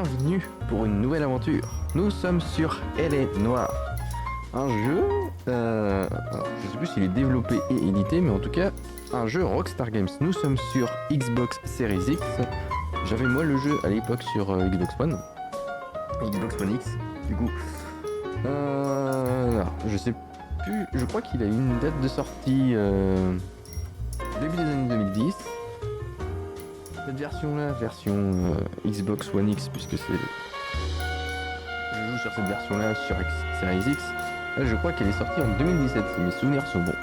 bienvenue pour une nouvelle aventure. Nous sommes sur Noire, un jeu, alors, je sais plus s'il est développé et édité, mais en tout cas un jeu Rockstar Games. Nous sommes sur Xbox Series X. J'avais moi le jeu à l'époque sur Xbox One X. Du coup, alors, je sais plus, je crois qu'il a une date de sortie début des années 2010. Cette version-là, version Xbox One X, puisque c'est... Je joue sur cette version-là sur Series X. Là, je crois qu'elle est sortie en 2017, si mes souvenirs sont bons.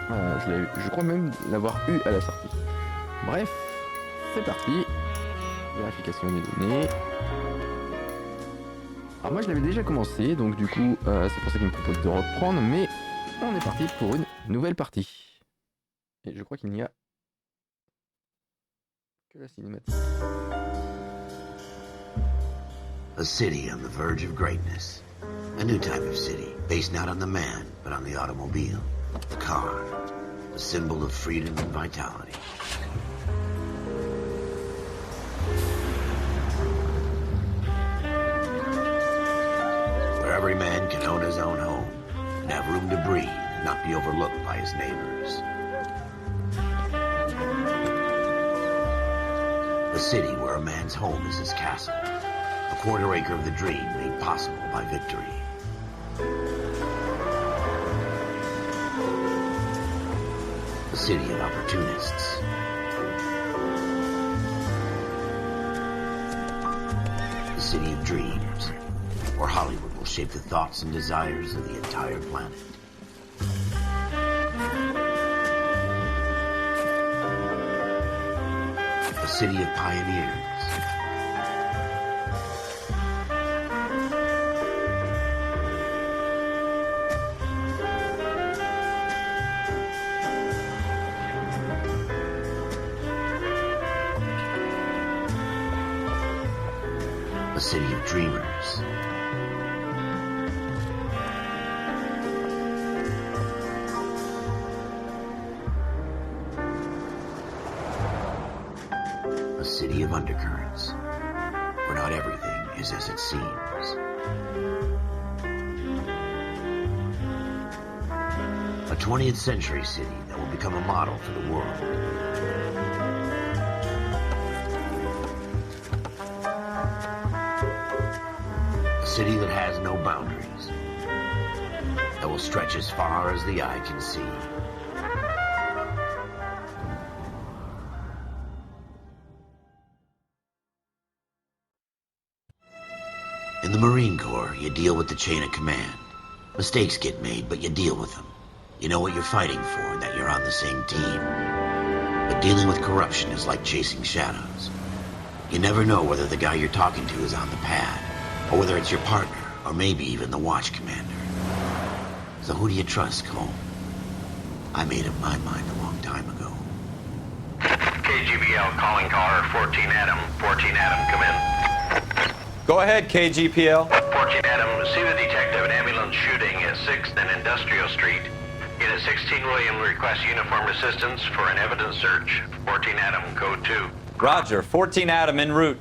Je crois même l'avoir eu à la sortie. Bref, c'est parti. Vérification des données. Alors moi, je l'avais déjà commencé, donc du coup, c'est pour ça qu'il me propose de reprendre, mais on est parti pour une nouvelle partie. Et je crois qu'il n'y a que la cinématique. A city on the verge of greatness. A new type of city, based not on the man, but on the automobile. The car. The symbol of freedom and vitality. Where every man can own his own home, and have room to breathe, and not be overlooked by his neighbors. A city where a man's home is his castle. A quarter acre of the dream made possible by victory. A city of opportunists. A city of dreams, where Hollywood will shape the thoughts and desires of the entire planet. A city of pioneers. A city of dreamers. A city of undercurrents, where not everything is as it seems. A 20th century city that will become a model for the world. A city that has no boundaries, that will stretch as far as the eye can see. In the Marine Corps, you deal with the chain of command. Mistakes get made, but you deal with them. You know what you're fighting for, and that you're on the same team. But dealing with corruption is like chasing shadows. You never know whether the guy you're talking to is on the pad, or whether it's your partner, or maybe even the watch commander. So who do you trust, Cole? I made up my mind a long time ago. KGBL calling caller 14 Adam. 14 Adam, come in. Go ahead, KGPL. 14 Adam, see the detective, an ambulance shooting at 6th and Industrial Street. Unit 16 William requests uniformed assistance for an evidence search. 14 Adam, code 2. Roger, 14 Adam en route.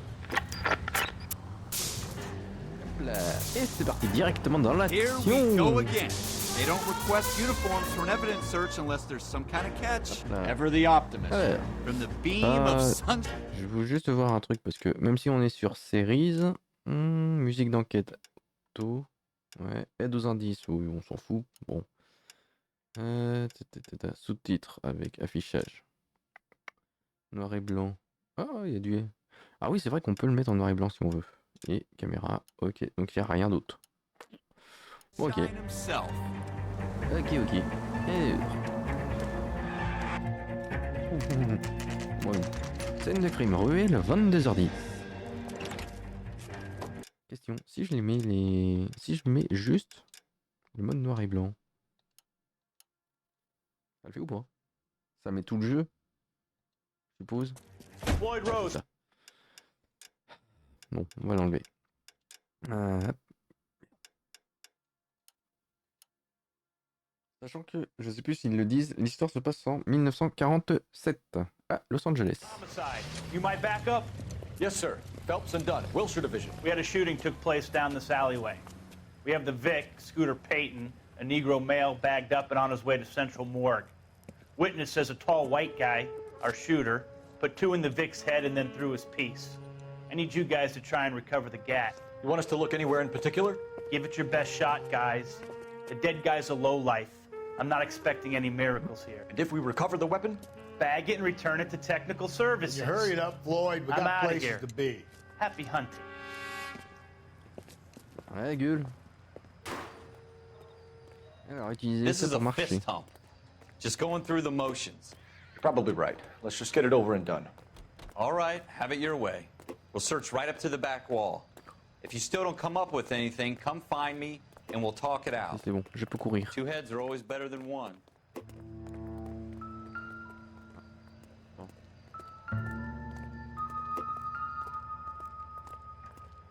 Et c'est parti directement dans l'action. Here we go again. They don't request uniforms for an evidence search unless there's some kind of catch. Ever the optimist. Alors, From the beam of sun. je veux juste voir un truc parce que même si on est sur Series, musique d'enquête, auto, ouais, aide aux indices, oui, on s'en fout. Bon, sous-titres avec affichage, noir et blanc. Ah, il y a du. Ah oui, c'est vrai qu'on peut le mettre en noir et blanc si on veut. Et caméra, ok, donc il n'y a rien d'autre. Bon, ok. Ok. Et... Bon. Scène de crime, ruelle, 22h10. Question, si je les mets Si je mets juste le mode noir et blanc, ça le fait ou pas? Ça met tout le jeu, je suppose. Ça. Bon, on va l'enlever. Sachant que, je sais plus s'ils le disent, l'histoire se passe en 1947 à Los Angeles. You might back up? Yes, sir. Phelps and Dunn, Wilshire Division. We had a shooting took place down this alleyway. We have the Vic, Scooter Payton, a Negro male bagged up and on his way to Central Morgue. Witness says a tall white guy, our shooter, put 2 in the Vic's head and then threw his piece. I need you guys to try and recover the gat. You want us to look anywhere in particular? Give it your best shot, guys. The dead guy's a lowlife. I'm not expecting any miracles here. And if we recover the weapon? Bag it and return it to technical services. You hurry it up, Floyd. We I'm got outta places here. to be. Happy hunting. Ouais, gueule. Alors, utiliser This ça is pour a marcher. fist hump. Just going through the motions. You're probably right. Let's just get it over and done. All right, have it your way. We'll search right up to the back wall. If you still don't come up with anything, come find me and we'll talk it out. C'est bon, je peux courir. 2 heads are always better than 1.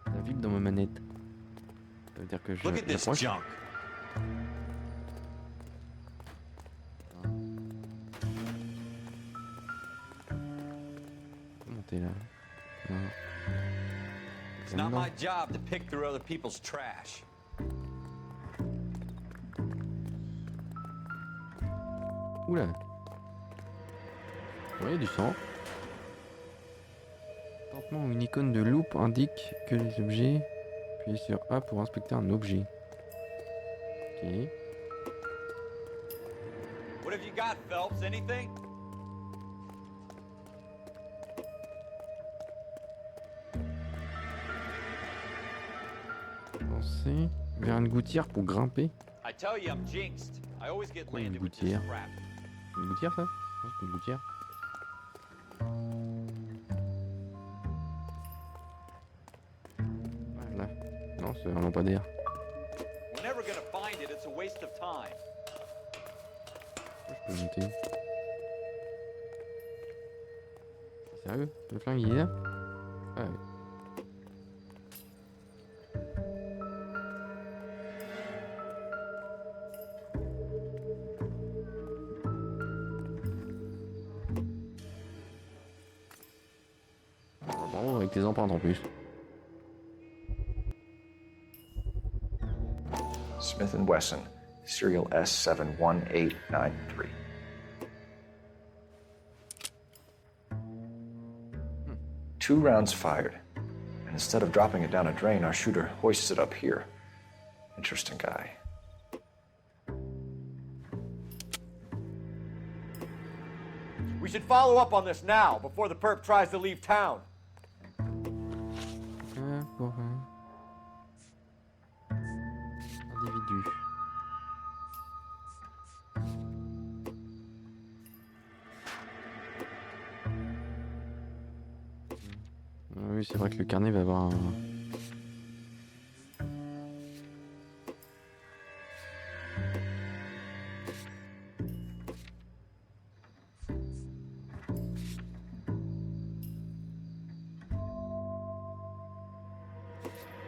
Ça vibre dans ma manette. Ça veut dire que je Look at this m'approche. junk. Monter là. Non. It's not my job to pick through other people's trash. Oula. Oui, du sang. Lentement, une icône de loupe indique que les objets. Appuyez sur A pour inspecter un objet. Ok. What have you got, Phelps? Anything? Avancer vers une gouttière pour grimper. I tell you, I'm jinxed. I always get Quoi, une landed with this gouttière? crap. Une gouttière ça? Non, c'est une gouttière. Voilà. Non, c'est un lampadaire. We're never gonna find it. It's a waste of time. Je peux monter. Sérieux? Le flingue il est là? Ah oui. Bravo, avec tes empreintes en plus. Smith & Wesson, serial S71893. Two rounds fired. And instead of dropping it down a drain, our shooter hoists it up here. Interesting guy. We should follow up on this now, before the perp tries to leave town. Pour individu. Oui, c'est vrai que le carnet va avoir un...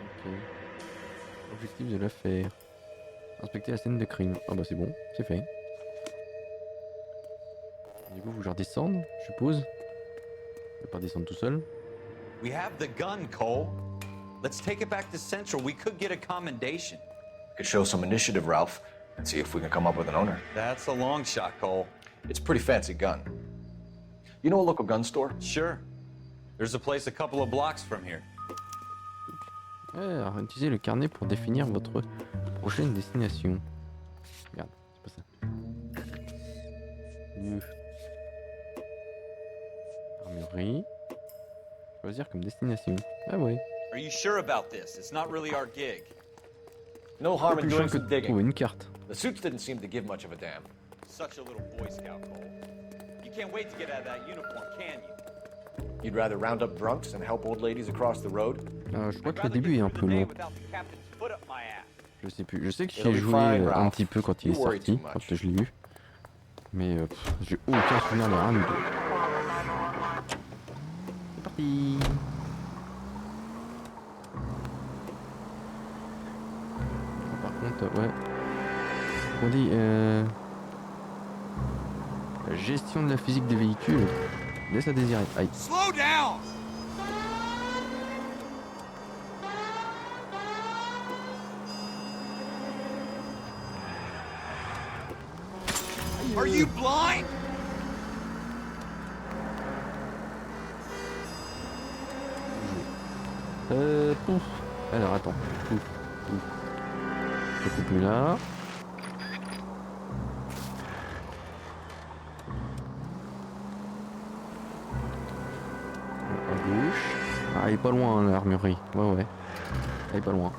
Ok. Objectif de l'affaire. Inspecter la scène de crime. Ah bah c'est bon, c'est fait. Du coup, faut que je redescende, je suppose. Je vais pas descendre tout seul. We have the gun, Cole. Let's take it back to Central. We could get a commendation. Could show some initiative, Ralph, and see if we can come up with an owner. That's a long shot, Cole. It's a pretty fancy gun. You know a local gun store? Sure. There's a place a couple of blocks from here. Alors, utilisez le carnet pour définir votre prochaine destination. Regarde, c'est pas ça. Armurerie. Choisir comme destination. Ah ouais. Are you sure about this? It's not really our gig. No harm in Plus doing chiant que some de trouver digging. une carte. The suits didn't seem to give much of a damn. Such a little Boy Scout, Cole. You can't wait to get out of that uniform, can you? You'd rather round up drunks than help old ladies across the road? Je crois I'd que le rather début est get un through peu the day long. without the captain's foot up my ass. Je sais plus. Je sais que It'll j'ai be joué fine, un Ralph. petit peu quand il est You worry sorti, too much. quand je l'ai eu. Mais j'ai aucun souvenir de rien du tout. C'est parti. Par contre, ouais. On dit la gestion de la physique des véhicules laisse à désirer. Aïe. Slow down! Are you blind? Pouf. Alors attends. Pouf. Pouf. Je coupe plus là. À gauche. Ah, il est pas loin hein, l'armurerie. Ouais. Elle est pas loin.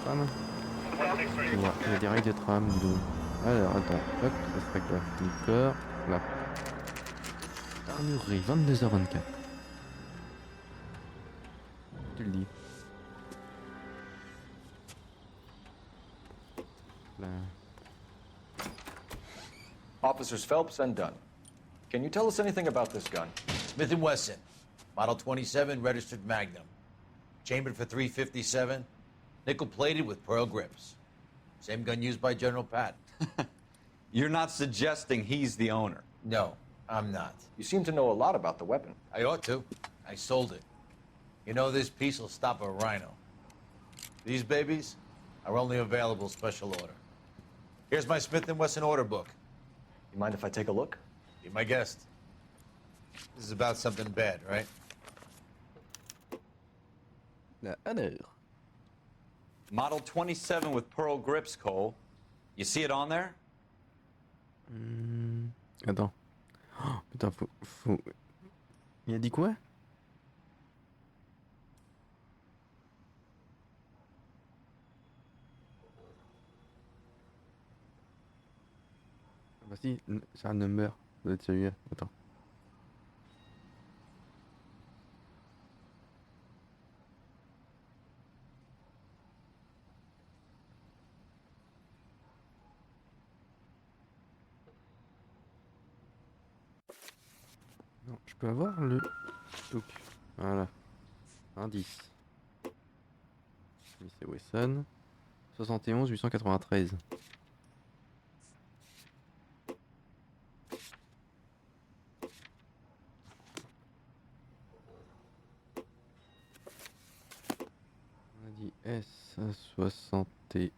Tram. Ouais, il y a des rails de tram. Alors attends, hop, ça serait quoi? D'accord, là. Armurerie, 22h24. Tu le dis. Là. Officers Phelps and Dunn. Can you tell us anything about this gun? Smith & Wesson, Model 27, registered Magnum. Chambered for .357, nickel-plated with pearl grips. Same gun used by General Patton. You're not suggesting he's the owner? No, I'm not. You seem to know a lot about the weapon. I ought to. I sold it. You know, this piece will stop a rhino. These babies are only available special order. Here's my Smith & Wesson order book. You mind if I take a look? Be my guest. This is about something bad, right? La honneur. Model 27 with pearl grips, Cole. You see it on there? Attends. Oh, putain, faut... Il a dit quoi? Ah bah si, c'est un number. Ça doit être celui-là. Attends. Non, je peux avoir le truc. Voilà. Indice. C'est Wesson. 71 893. On a dit S 61.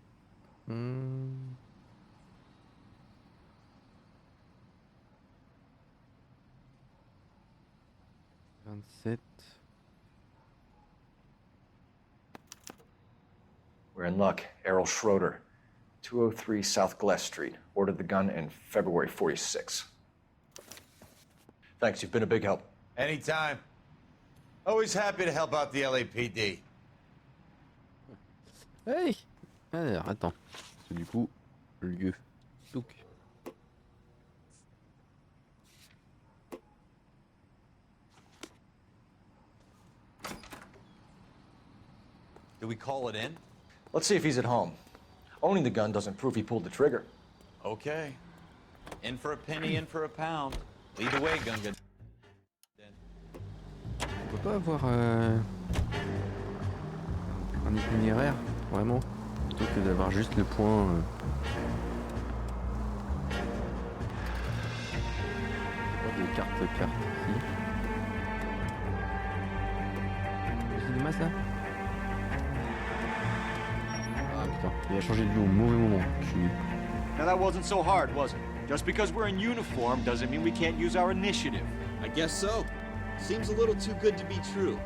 27. We're in luck. Errol Schroeder, 203 South Glass Street. Ordered the gun in February 46. Thanks, you've been a big help. Anytime. Always happy to help out the LAPD. Hey! Alors, attends. C'est du coup, lieu. Donc. Do we call it in? Let's see if he's at home. Owning the gun doesn't prove he pulled the trigger. Okay. In for a penny, in for a pound. Lead the way, Gunga. On peut pas avoir un itinéraire, vraiment, plutôt que d'avoir juste le point. Pas de carte ici. Le cinéma ça? Ah putain, il a changé de lieu au mauvais moment. Je suis nul. Now that wasn't so hard, was it? Just because we're in uniform doesn't mean we can't use our initiative. I guess so. Seems a little too good to be true.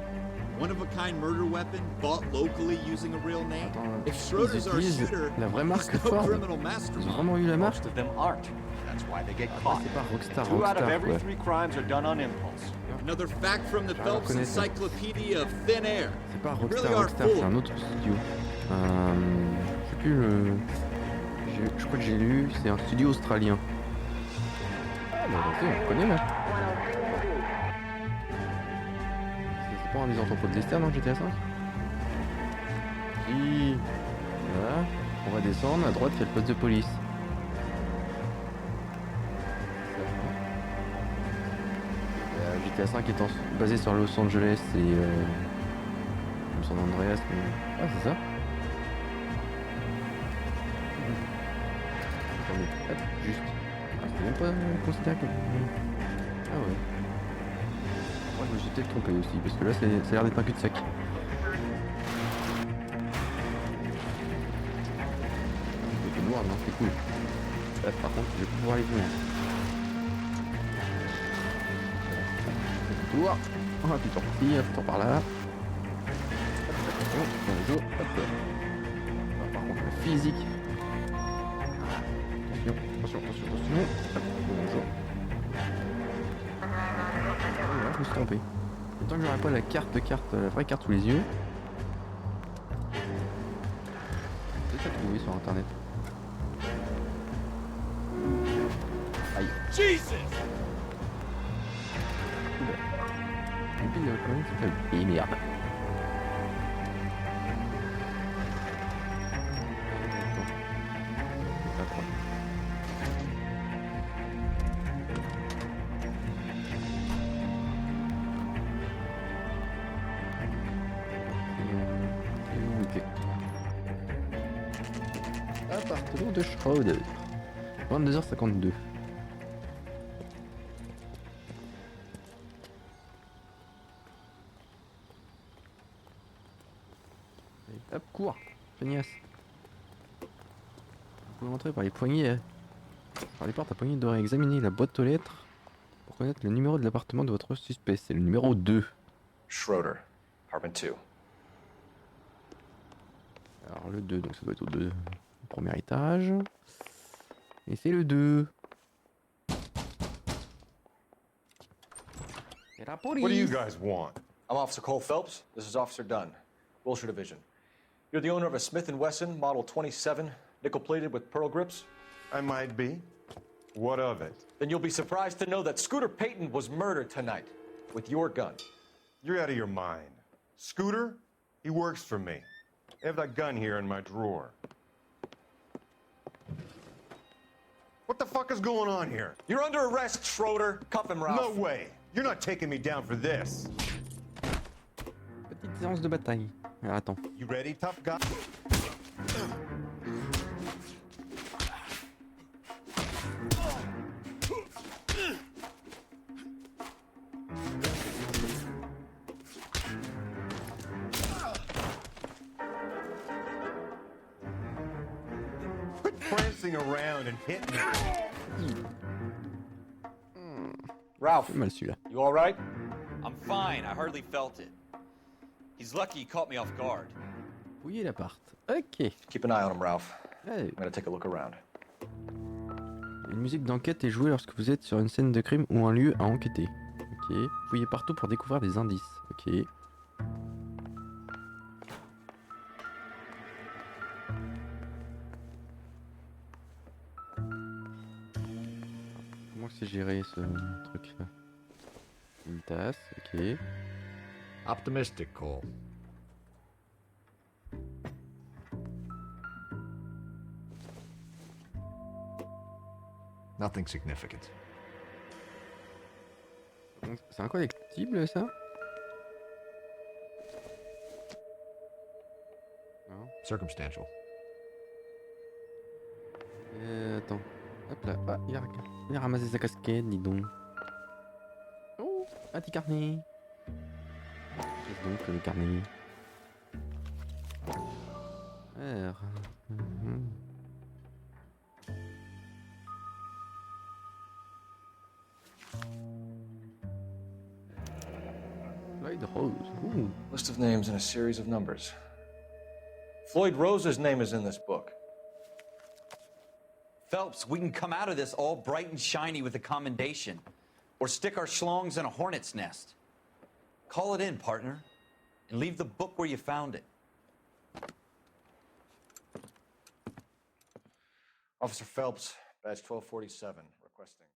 One-of-a-kind murder weapon bought locally using a real name. Attends, If Schroeder's our utilisent shooter, la vraie marque he's no Ford. criminal Ils ont mastermind. vraiment eu la marque. Most of them aren't. That's why they get caught. C'est pas Rockstar, 2 out of Rockstar every quoi. 3 crimes are done on impulse. Another fact from the Je Phelps reconnais ça. Encyclopedia of Thin Air. C'est pas You Rockstar, really are Rockstar, c'est full. un autre studio. Je sais plus le. Je crois que j'ai lu, c'est un studio australien. Ah bah on connaît là. C'est pas un des entrepôts de Lester dans GTA 5? Si. Voilà. On va descendre, à droite il y a le poste de police. GTA 5 étant basé sur Los Angeles et San Andreas. Mais... Ah c'est ça. Attendez, hop, juste. Ah, c'était même pas considéré comme... Ah ouais. Je me suis peut-être trompé aussi, parce que là, ça a l'air d'être un cul-de-sac. C'est noir, non, c'est cool. Là, par contre, je vais pouvoir aller plus loin. Tour. On va plus sortir, tour par là. Attention, bonjour, hop. Ah, par contre, la physique. Attention. Hop, bonjour. Oh là, je me suis trompé. Tant que j'aurai pas la vraie carte sous les yeux. C'est à trouver sur internet. Aïe. Jesus! Et puis le problème c'est que... Et merde. Appartement de Schroeder. 22h52. Hop, cours, feignasse. Vous pouvez entrer par les poignées. Par les portes à poignées dorées. Examinez la boîte aux lettres pour connaître le numéro de l'appartement de votre suspect. C'est le numéro 2. Schroeder, apartment 2. Alors le 2, donc ça doit être au premier étage. Et c'est le 2. Et la police. What do you guys want? I'm Officer Cole Phelps. This is Officer Dunn, Wilshire Division. You're the owner of a Smith & Wesson Model 27, nickel-plated with pearl grips? I might be. What of it? Then you'll be surprised to know that Scooter Payton was murdered tonight with your gun. You're out of your mind. Scooter? He works for me. I have that gun here in my drawer. What the fuck is going on here? You're under arrest, Schroeder. Cuff him, Ralph. No way. You're not taking me down for this. Petite séance de bataille. Alors attends. You ready, tough guy? Quit prancing around and hit me. Ralph, Mal celui-là. you all right? I'm fine. I hardly felt it. He's lucky he caught me off guard. Fouillez l'appart. Ok. Keep an eye on him, Ralph. Allez. I'm gonna take a look around. Une musique d'enquête est jouée lorsque vous êtes sur une scène de crime ou un lieu à enquêter. Ok. Fouillez partout pour découvrir des indices. Ok. Comment c'est géré ce truc là? Une tasse, ok. Optimistic, Cole. Nothing significant. Donc, c'est un collectible ça? Non. Circumstantial. Attends. Hop là. Ah, il a ramassé sa casquette, dis donc. Oh, un petit carnet. Qu'est-ce donc le carnet? R. Floyd Rose. Ooh. List of names and a series of numbers. Floyd Rose's name is in this book. Phelps, we can come out of this all bright and shiny with a commendation. Or stick our schlongs in a hornet's nest. Call it in, partner. And leave the book where you found it. Officer Phelps, badge 1247, requesting.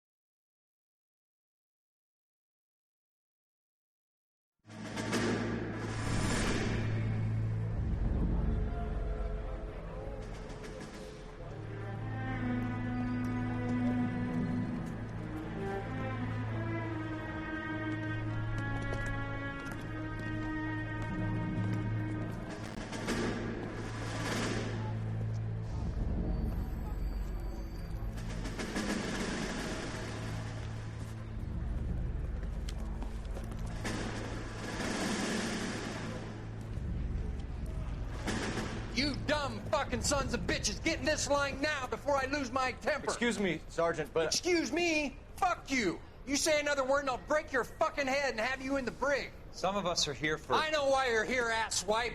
You dumb fucking sons of bitches, get in this line now before I lose my temper. Excuse me, Sergeant, but... Excuse me? Fuck you. You say another word and I'll break your fucking head and have you in the brig. Some of us are here for... I know why you're here, asswipe.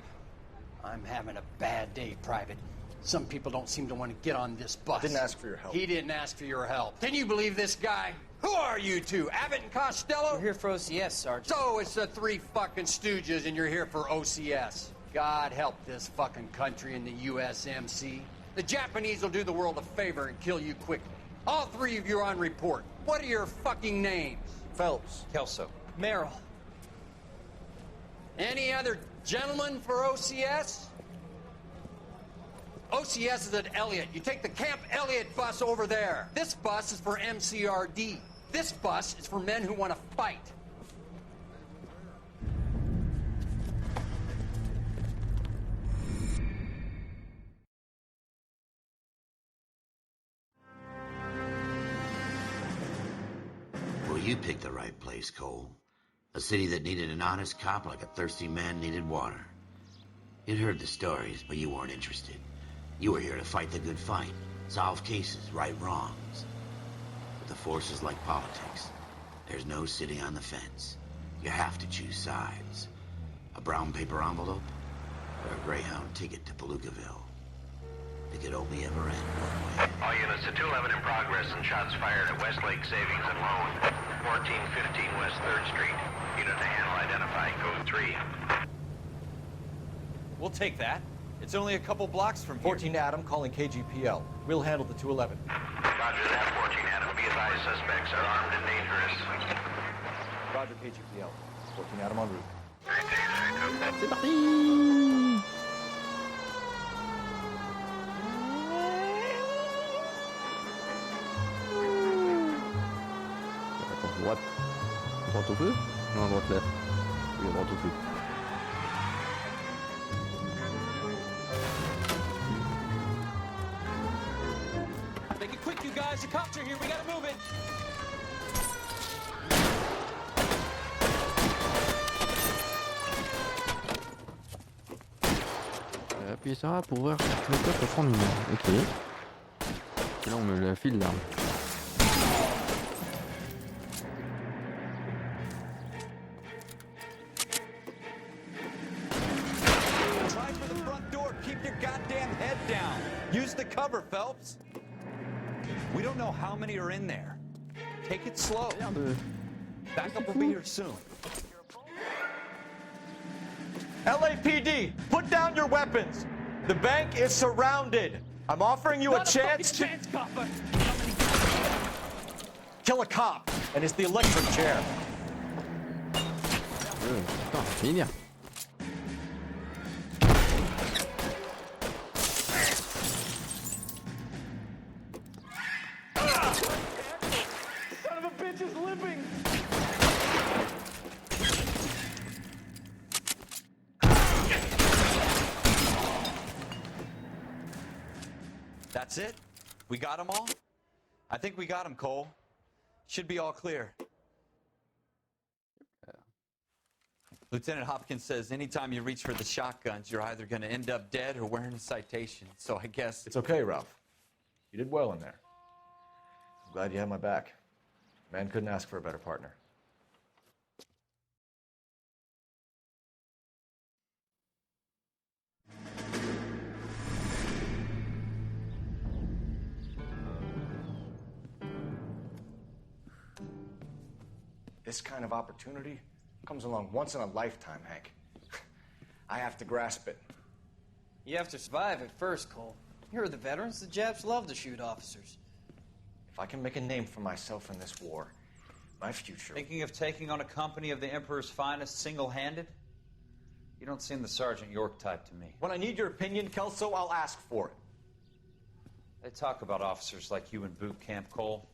I'm having a bad day, Private. Some people don't seem to want to get on this bus. I didn't ask for your help. He didn't ask for your help. Can you believe this guy? Who are you two? Abbott and Costello? We're here for OCS, Sergeant. So it's the three fucking stooges and you're here for OCS. God help this fucking country and the USMC. The Japanese will do the world a favor and kill you quickly. All three of you are on report. What are your fucking names? Phelps. Kelso. Merrill. Any other gentlemen for OCS? OCS is at Elliott. You take the Camp Elliott bus over there. This bus is for MCRD. This bus is for men who want to fight. Well, you picked the right place, Cole. A city that needed an honest cop like a thirsty man needed water. You'd heard the stories, but you weren't interested. You were here to fight the good fight, solve cases, right wrongs. But the force is like politics. There's no sitting on the fence. You have to choose sides. A brown paper envelope or a Greyhound ticket to Palookaville. It could only ever end one way. All units to 211 in progress and shots fired at Westlake Savings and Loan, 1415 West 3rd Street. Unit to handle identify, code 3. We'll take that. It's only a couple blocks from here. 14 Adam calling KGPL. We'll handle the 211. Roger that, 14 Adam. Be advised, suspects are armed and dangerous. Roger, KGPL. 14 Adam en route. C'est parti. Attends, droite. Droite au feu? Non, droite là. Oui, droite au feu. Make it quick, you guys. The cops are here. We gotta move it. Appuyez sur A pour voir le coffre prendre une heure. Ok. Et là on me la file l'arme. Try for the front door. Keep your goddamn head down. Use the cover, Phelps. We don't know how many are in there. Take it slow. Backup will be here soon. LAPD, put down your weapons. The bank is surrounded. I'm offering you a chance to kill a cop, and it's the electric chair. Putain, c'est bien. Son of a bitch is limping. That's it? We got them all? I think we got them, Cole. Should be all clear. Lieutenant Hopkins says anytime you reach for the shotguns, you're either going to end up dead or wearing a citation. So I guess... It's okay, Ralph. You did well in there. I'm glad you had my back. Man couldn't ask for a better partner. This kind of opportunity comes along once in a lifetime, Hank. I have to grasp it. You have to survive it first, Cole. You're the veterans. The Japs love to shoot officers. If I can make a name for myself in this war, my future... Thinking of taking on a company of the Emperor's finest single-handed? You don't seem the Sergeant York type to me. When I need your opinion, Kelso, I'll ask for it. They talk about officers like you in boot camp, Cole.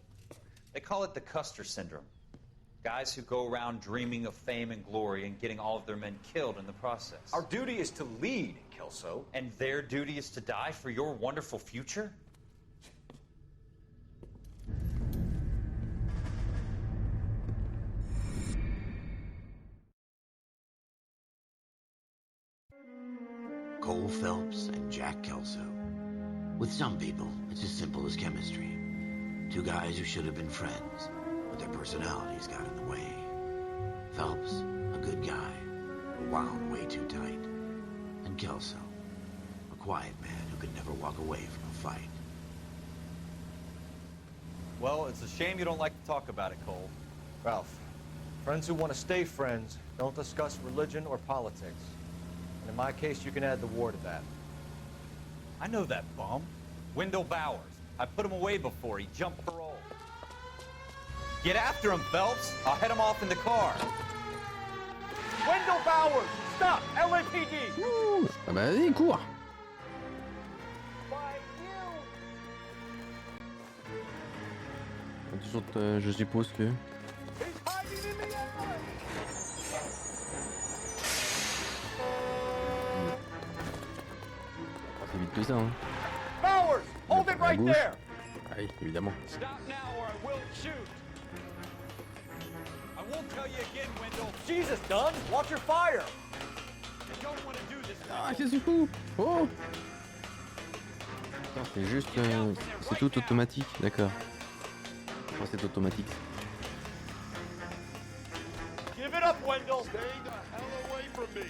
They call it the Custer syndrome. Guys who go around dreaming of fame and glory and getting all of their men killed in the process. Our duty is to lead, Kelso. And their duty is to die for your wonderful future? Cole, Cole Phelps and Jack Kelso. With some people, it's as simple as chemistry. Two guys who should have been friends, but their personalities got in the way. Phelps, a good guy, wound way too tight. And Kelso, a quiet man who could never walk away from a fight. Well, it's a shame you don't like to talk about it, Cole. Ralph, friends who want to stay friends don't discuss religion or politics. And in my case, you can add the war to that. I know that bum. Wendell Bowers. I put him away before. He jumped parole. Get after him, Phelps. I'll head him off in the car. Wendell Bowers! Stop! LAPD! Ah bah vas-y, cours. Je suppose que... C'est vite que ça, hein. Bowers! Hold it right there! Ah oui, évidemment. Stop now or I will shoot! I won't tell you again, Wendell. Jesus, Dunn! Watch your fire! You don't want to do this. Ah, qu'est-ce que c'est fou? Oh! Putain, c'est juste... c'est tout automatique, d'accord. Oh, c'est automatique. Give it up, Wendell! Stay the hell away from me!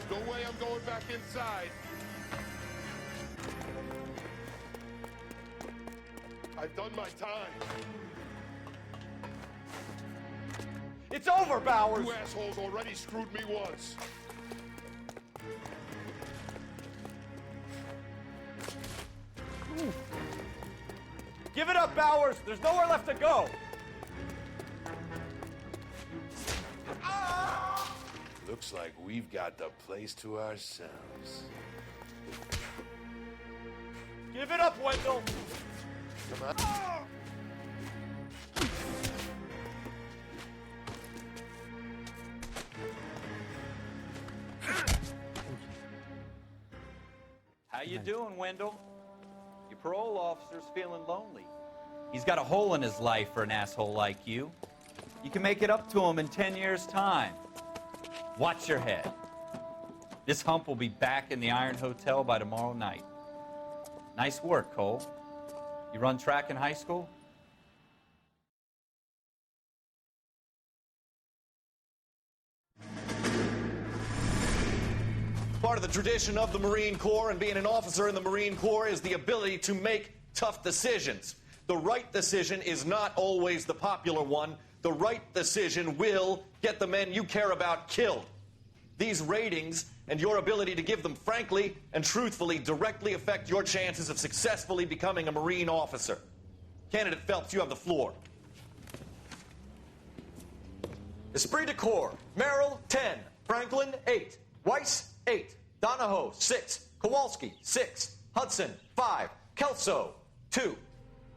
There's no way I'm going back inside. I've done my time. It's over, Bowers! You assholes already screwed me once. Give it up, Bowers! There's nowhere left to go! Looks like we've got the place to ourselves. Give it up, Wendell! Come on. How you doing, Wendell? Your parole officer's feeling lonely. He's got a hole in his life for an asshole like you. You can make it up to him in 10 years' time. Watch your head. This hump will be back in the Iron Hotel by tomorrow night. Nice work, Cole. You run track in high school? Part of the tradition of the Marine Corps and being an officer in the Marine Corps is the ability to make tough decisions. The right decision is not always the popular one. The right decision will get the men you care about killed. These ratings and your ability to give them frankly and truthfully directly affect your chances of successfully becoming a Marine officer. Candidate Phelps, you have the floor. Esprit de Corps, Merrill, 10. Franklin, 8. Weiss, 8. Donahoe, 6. Kowalski, 6. Hudson, 5. Kelso, 2.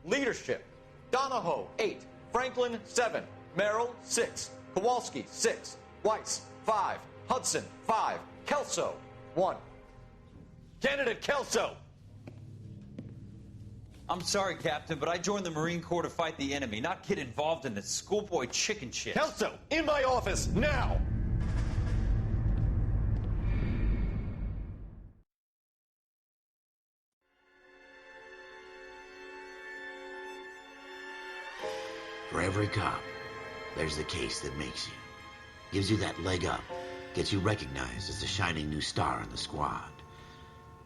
Leadership, Donahoe, 8. Franklin, 7. Merrill, 6. Kowalski, 6. Weiss, 5. Hudson, 5. Kelso, 1. Candidate Kelso! I'm sorry, Captain, but I joined the Marine Corps to fight the enemy, not get involved in this schoolboy chicken shit. Kelso, in my office, now! For every cop, there's the case that makes you. Gives you that leg up. Gets you recognized as the shining new star in the squad.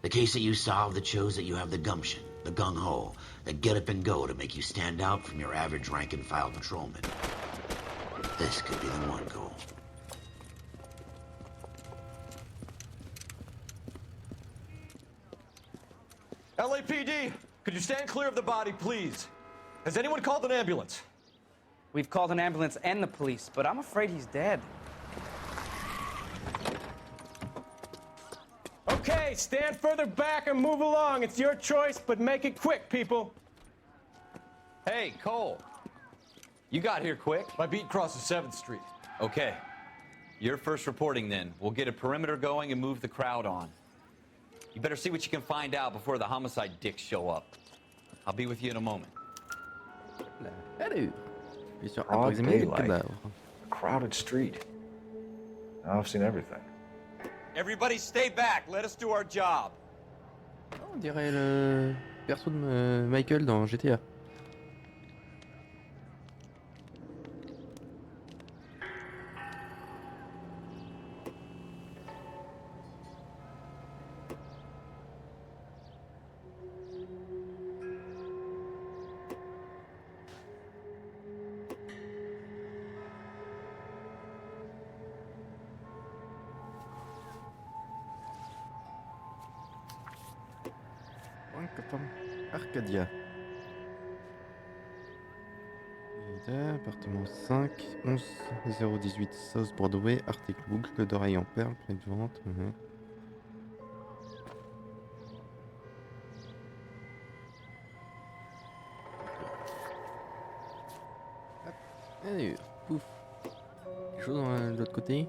The case that you solve that shows that you have the gumption, the gung-ho, the get up and go to make you stand out from your average rank-and-file patrolman. This could be the one goal. LAPD, could you stand clear of the body, please? Has anyone called an ambulance? We've called an ambulance and the police, but I'm afraid he's dead. Okay, stand further back and move along. It's your choice, but make it quick, people. Hey, Cole. You got here quick. My beat crosses 7th Street. Okay. You're first reporting then. We'll get a perimeter going and move the crowd on. You better see what you can find out before the homicide dicks show up. I'll be with you in a moment. Allez. Et sur un pour Broad examiner le daylight. cadavre. A crowded street. Now I've seen everything. Everybody stay back. Let us do our job. On dirait le perso de Michael dans GTA. Arcadia. Appartement 5, 11 018 South Broadway, article boucle d'oreille en perles, prix de vente. Hop, allez, pouf. Quelque chose de l'autre côté.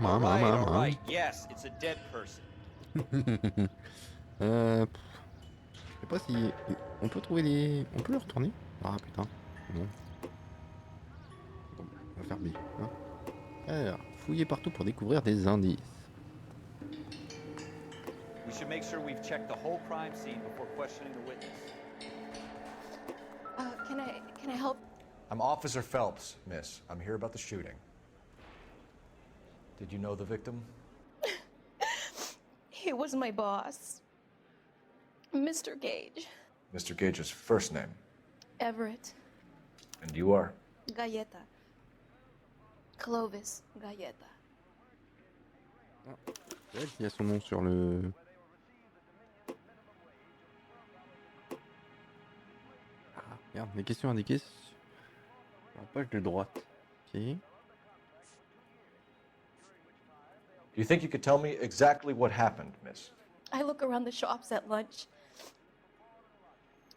All right. Yes, it's a dead person. Je sais pas si on peut trouver des. On peut le retourner. Ah putain. Bon. Bon, on va faire B. Hein. Alors, fouiller partout pour découvrir des indices. We should make sure we've checked the whole crime scene before questioning the witness. Can I help? I'm Officer Phelps, miss. I'm here about the shooting. Did you know the victim? He was my boss, Mr. Gage. Mr. Gage's first name. Everett. And you are? Galleta. Clovis Galleta. C'est elle qui a son nom sur le. Ah, merde, les questions indiquées sur la page de droite. Ok. Do you think you could tell me exactly what happened, miss? I look around the shops at lunch.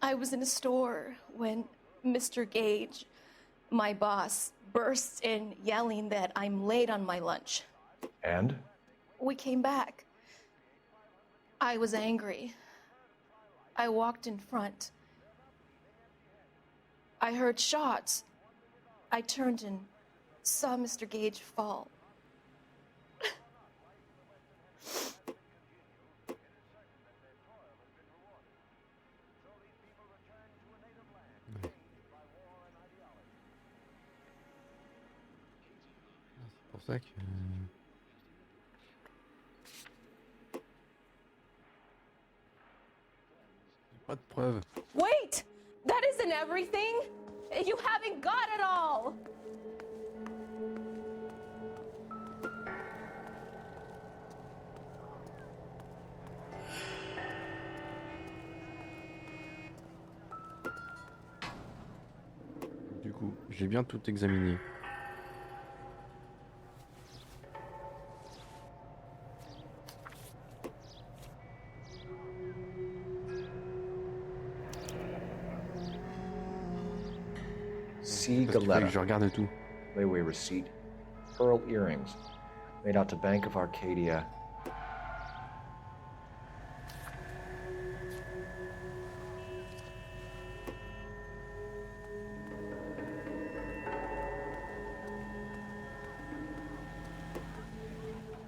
I was in a store when Mr. Gage, my boss, bursts in yelling that I'm late on my lunch. And? We came back. I was angry. I walked in front. I heard shots. I turned and saw Mr. Gage fall. C'est pour ça que. Pas de preuves. Wait! That isn't everything! You haven't got it all! Du coup, j'ai bien tout examiné. C. Parce qu'il faut que Galetta. je regarde tout. Layaway receipt. Pearl earrings. Made out to Bank of Arcadia.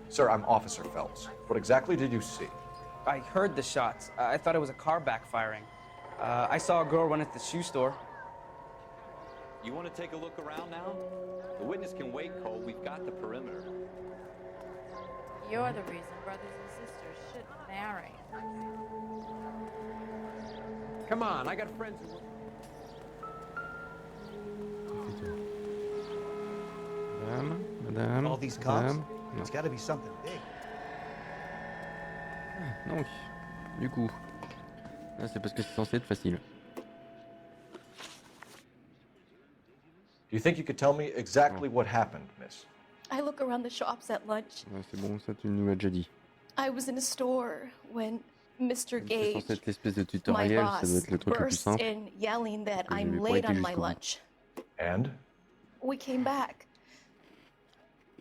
Sir, I'm Officer Phelps. What exactly did you see? I heard the shots. I thought it was a car backfiring. I saw a girl run at the shoe store. You want to take a look around now? The witness can wait, Cole. We've got the perimeter. You're the reason brothers and sisters shouldn't marry. Come on, I got friends who... Madame, All these cops? madame. It's got to be something big. Donc, du coup, là c'est parce que c'est censé être facile. Do you think you could tell me exactly what happened, miss? I look around the shops at lunch. Ouais, c'est bon, ça tu nous l'as déjà dit. I was in a store when Mr. Sans Gage, cette espèce de my tutoriel, ça doit boss, être le truc le plus burst simple. in yelling that que je I'm vais pas late été on my jusqu'au bout. lunch. And? We came back.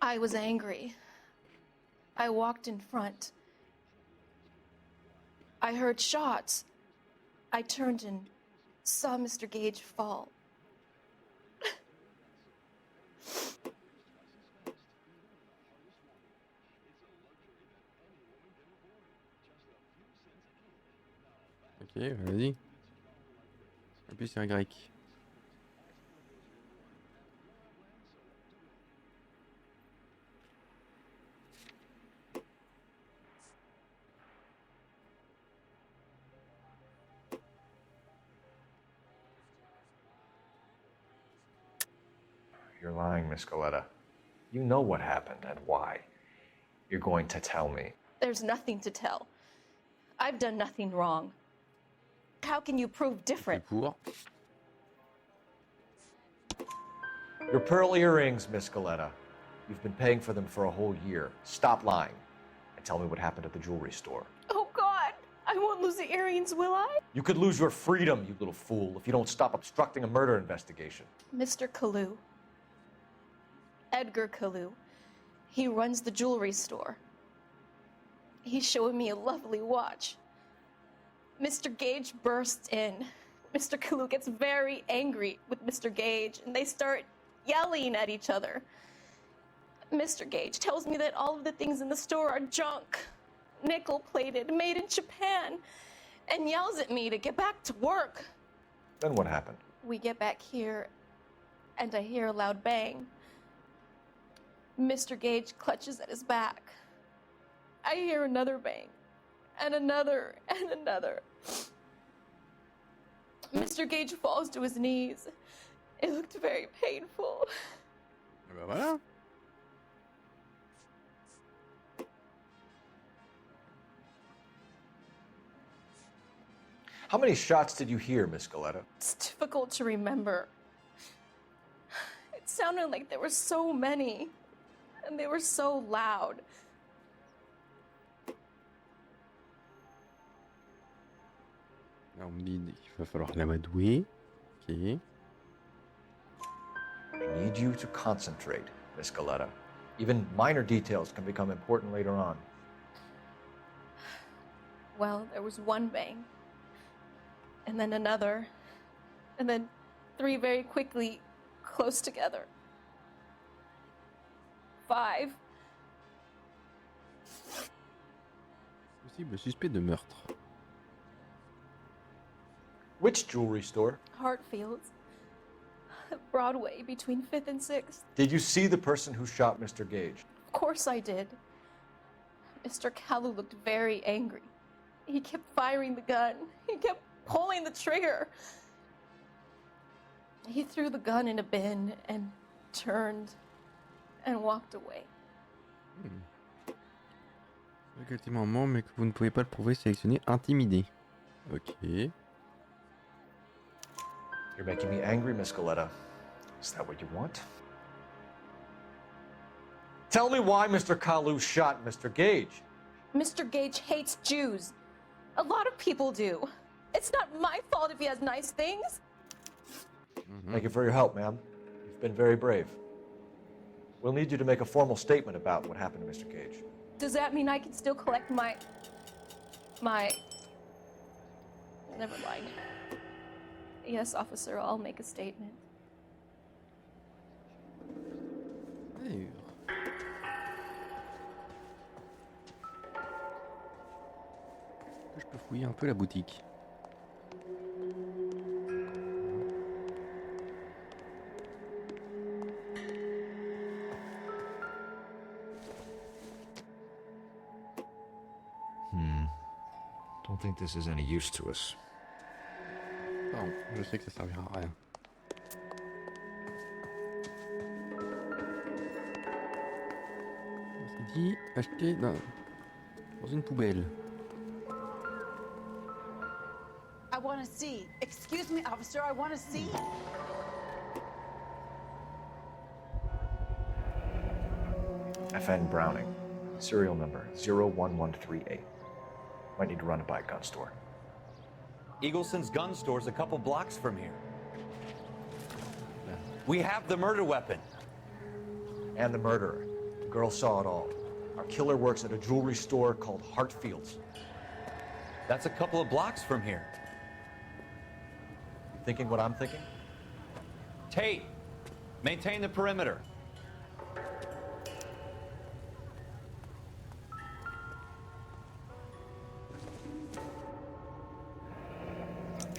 I was angry. I walked in front. I heard shots. I turned and saw Mr. Gage fall. Ok, vas-y. Appuie sur Y. You're lying, Miss Goleta. You know what happened and why. You're going to tell me. There's nothing to tell. I've done nothing wrong. How can you prove different? Pour. Your pearl earrings, Miss Goleta. You've been paying for them for a whole year. Stop lying and tell me what happened at the jewelry store. Oh, God. I won't lose the earrings, will I? You could lose your freedom, you little fool, if you don't stop obstructing a murder investigation. Mr. Kalu. Edgar Kalu. He runs the jewelry store. He's showing me a lovely watch. Mr. Gage bursts in. Mr. Kalu gets very angry with Mr. Gage, and they start yelling at each other. Mr. Gage tells me that all of the things in the store are junk, nickel-plated, made in Japan, and yells at me to get back to work. Then what happened? We get back here, and I hear a loud bang. Mr. Gage clutches at his back. I hear another bang, and another, and another. Mr. Gage falls to his knees. It looked very painful. Ben voilà. How many shots did you hear, Miss Goleta? It's difficult to remember. It sounded like there were so many, and they were so loud. Là, on me dit qu'il va falloir l'amadouer. Ok. I need you to concentrate, Miss Goleta. Even minor details can become important later on. Well, there was one bang, and then another, and then three very quickly, close together. 5. Possible suspect de meurtre. Which jewelry store? Hartfield's. Broadway, between 5th and 6th. Did you see the person who shot Mr. Gage? Of course I did. Mr. Kalu looked very angry. He kept firing the gun. He kept pulling the trigger. He threw the gun in a bin and turned and walked away. Quel moment, mais que vous ne pouvez pas le prouver, sélectionnez intimider. Ok. You're making me angry, Miss Goleta. Is that what you want? Tell me why Mr. Kalu shot Mr. Gage. Mr. Gage hates Jews. A lot of people do. It's not my fault if he has nice things. Thank you for your help, ma'am. You've been very brave. We'll need you to make a formal statement about what happened to Mr. Gage. Does that mean I can still collect my... Never mind. Yes, officer, I'll make a statement. Allure. Je peux fouiller un peu la boutique. Don't think this is any use to us. Pardon, je sais que ça servira à rien. On s'est dit acheter dans une poubelle. I want to see. Excuse me, officer, I want to see. FN Browning. Serial number 01138. Might need to run it by a gun store. Eagleson's gun store's a couple blocks from here. We have the murder weapon. And the murderer. The girl saw it all. Our killer works at a jewelry store called Hartfield's. That's a couple of blocks from here. Thinking what I'm thinking? Tate, maintain the perimeter.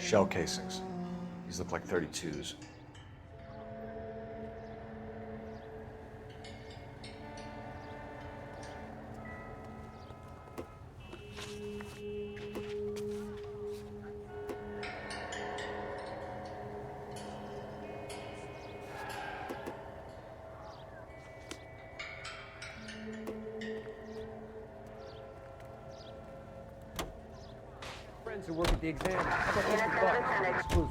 Shell casings. These look like 32s. Friends who work at the exam. How about $50? Exclusive.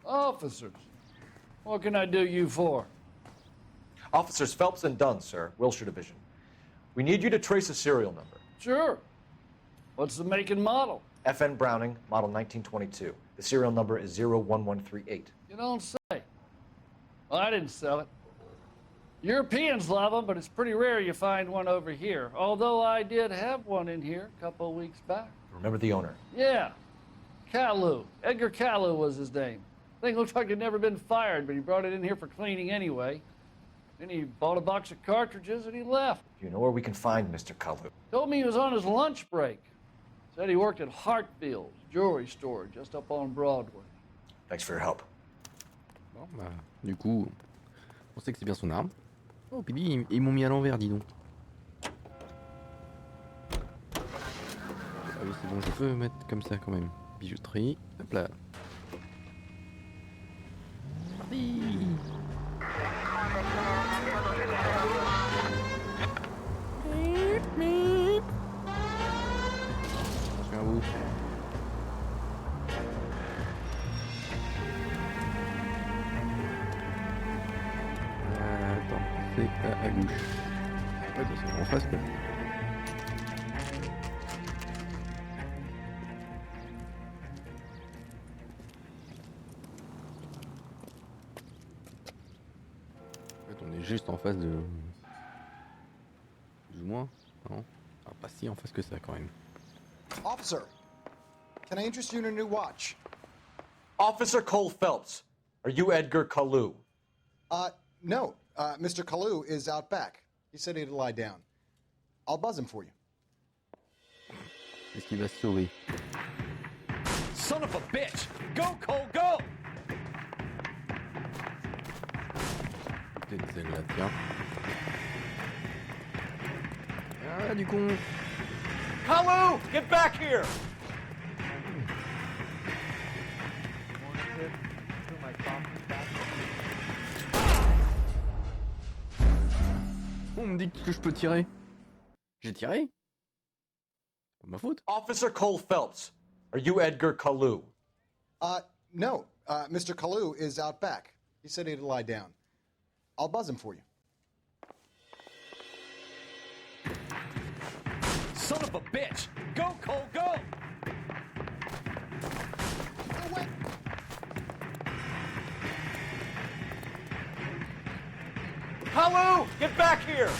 Officers, what can I do you for? Officers Phelps and Dunn, sir, Wilshire Division. We need you to trace a serial number. Sure. What's the make and model? FN Browning, model 1922. The serial number is 01138. You don't say. Well, I didn't sell it. Europeans love them, but it's pretty rare you find one over here. Although I did have one in here a couple of weeks back. Remember the owner? Yeah. Caillou. Edgar Caillou was his name. Thing looked like it'd never been fired, but he brought it in here for cleaning anyway. Then he bought a box of cartridges and he left. You know where we can find Mr. Caillou? Told me he was on his lunch break. Said he worked at Hartfield's jewelry store just up on Broadway. Thanks for your help. Bon, bah, du coup, on sait que c'est bien son arme. Oh, puis lui, ils m'ont mis à l'envers, dis donc. Ah oui, c'est bon, je peux mettre comme ça quand même. Bijouterie, hop là. Parti. Attention à vous. Attends, c'est à gauche. Ouais, c'est en face quoi. On est juste en face de... Plus ou moins, non? Ah, pas si en face que ça quand même. Officer, can I interest you in a new watch? Officer Cole Phelps, are you Edgar Caillou? No. Mr. Caillou is out back. He said he'd lie down. I'll buzz him for you. Est-ce qu'il va se sauver? Son of a bitch! Go, Cole, go! Peut-être celle-là, tiens. Ah, du con! Caillou, get back here! On me dit que je peux tirer. J'ai tiré? C'est pas ma faute. Officer Cole Phelps, are you Edgar Caillou? No. Mr. Caillou is out back. He said he'd lie down. I'll buzz him for you. Son of a bitch! Go, Cole, go! Caillou, get back here!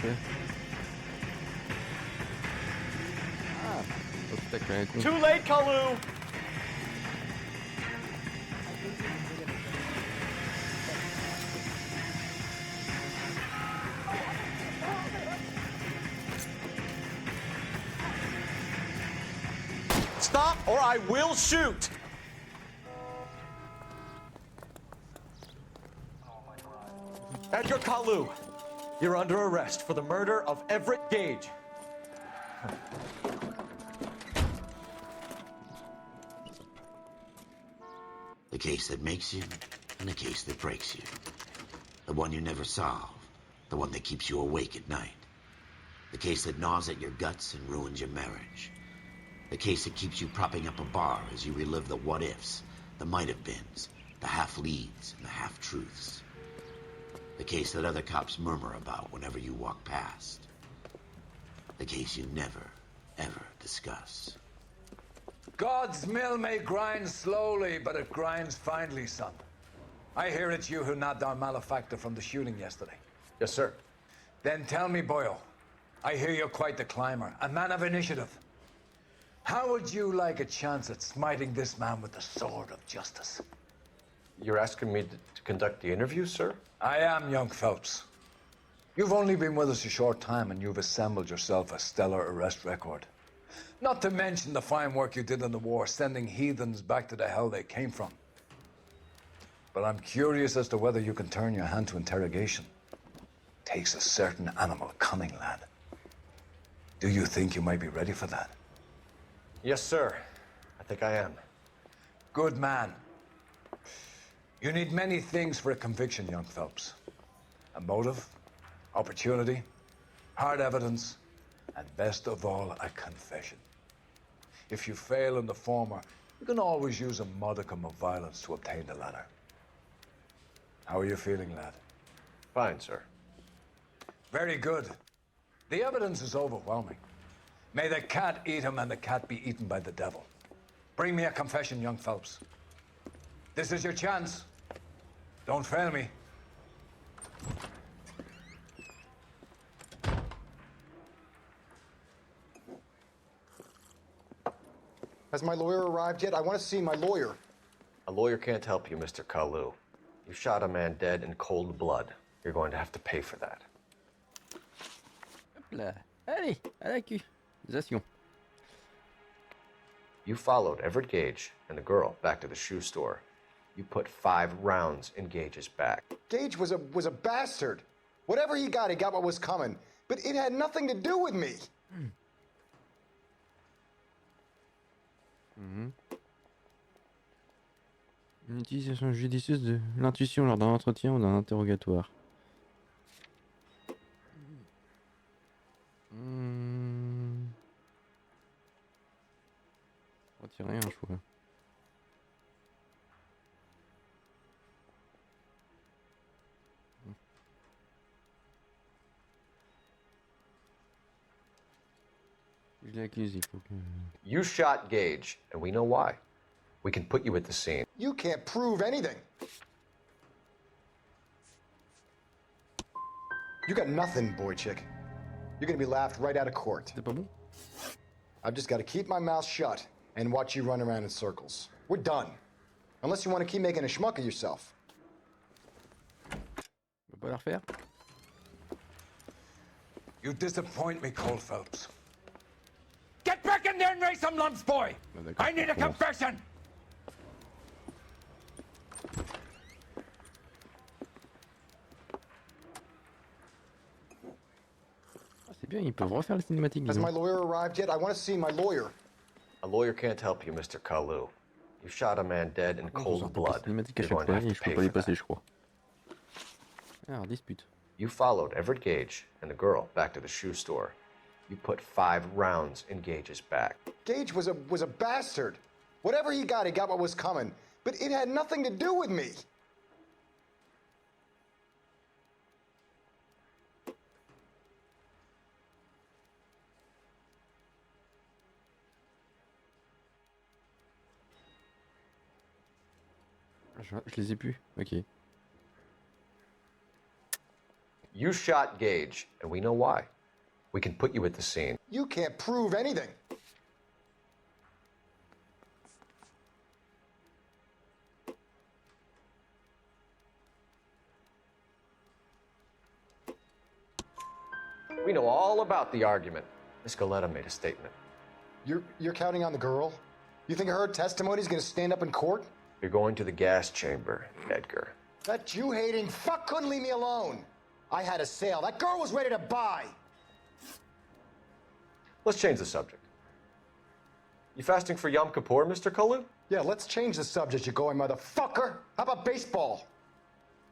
faire? Ah, obstacle à la con. Too late, Kalu! Stop or I will shoot! Edgar Kalu, you're under arrest for the murder of Everett Gage. The case that makes you, and the case that breaks you. The one you never solve, the one that keeps you awake at night. The case that gnaws at your guts and ruins your marriage. The case that keeps you propping up a bar as you relive the what-ifs, the might-have-beens, the half-leads, and the half-truths. The case that other cops murmur about whenever you walk past. The case you never, ever discuss. God's mill may grind slowly, but it grinds finely, son. I hear it's you who nabbed our malefactor from the shooting yesterday. Yes, sir. Then tell me, Boyle, I hear you're quite the climber, a man of initiative. How would you like a chance at smiting this man with the sword of justice? You're asking me to conduct the interview, sir? I am, young Phelps. You've only been with us a short time and you've assembled yourself a stellar arrest record. Not to mention the fine work you did in the war, sending heathens back to the hell they came from. But I'm curious as to whether you can turn your hand to interrogation. Takes a certain animal cunning, lad. Do you think you might be ready for that? Yes, sir. I think I am. Good man. You need many things for a conviction, young Phelps. A motive, opportunity, hard evidence, and best of all, a confession. If you fail in the former, you can always use a modicum of violence to obtain the latter. How are you feeling, lad? Fine, sir. Very good. The evidence is overwhelming. May the cat eat him and the cat be eaten by the devil. Bring me a confession, young Phelps. This is your chance. Don't fail me. Has my lawyer arrived yet? I want to see my lawyer. A lawyer can't help you, Mr. Kalu. You shot a man dead in cold blood. You're going to have to pay for that. Hop là. Allez, à l'accusation. You followed Everett Gage and the girl back to the shoe store. You put 5 rounds in Gage's back. Gage was a bastard. Whatever he got what was coming. But it had nothing to do with me. Une utilisation judicieuse de l'intuition lors d'un entretien ou d'un interrogatoire. Retirer un choix. Je l'accuse, il faut que... You shot Gage, and we know why. We can put you at the scene. You can't prove anything. You got nothing, boy chick. You're gonna be laughed right out of court. C'est pas bon? I've just got to keep my mouth shut and watch you run around in circles. We're done. Unless you want to keep making a schmuck of yourself. On va pas la refaire? You disappoint me, Cole Phelps. Get back in there and raise some lumps, boy! I need a confession! C'est bien, ils peuvent refaire les cinématiques. Has my lawyer arrived yet? I want to see my lawyer. A lawyer can't help you, Mr. Kalu. You shot a man dead in cold blood. You're going to have to pay for that. Alors, dispute. You followed Everett Gage and the girl back to the shoe store. You put 5 rounds in Gage's back. Gage was a bastard. Whatever he got what was coming. But it had nothing to do with me. Je les ai plus. Ok. You shot Gage, and we know why. We can put you at the scene. You can't prove anything. We know all about the argument. Miss Goleta made a statement. You're counting on the girl? You think her testimony's gonna stand up in court? You're going to the gas chamber, Edgar. That Jew-hating fuck couldn't leave me alone. I had a sale. That girl was ready to buy. Let's change the subject. You fasting for Yom Kippur, Mr. Kalu? Yeah, let's change the subject, you going motherfucker. How about baseball?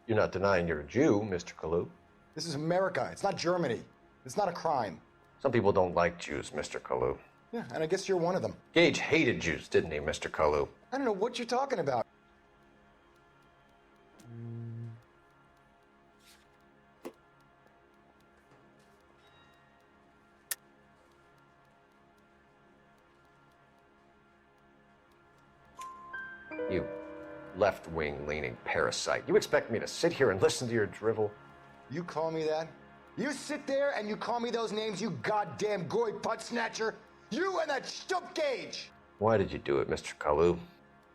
You're not denying you're a Jew, Mr. Kalu. This is America. It's not Germany. It's not a crime. Some people don't like Jews, Mr. Kalu. Yeah, and I guess you're one of them. Gage hated Jews, didn't he, Mr. Kalu? I don't know what you're talking about. You left-wing leaning parasite. You expect me to sit here and listen to your drivel? You call me that? You sit there and you call me those names, you goddamn goy butt snatcher? You and that stup Gage! Why did you do it, Mr. Kalu?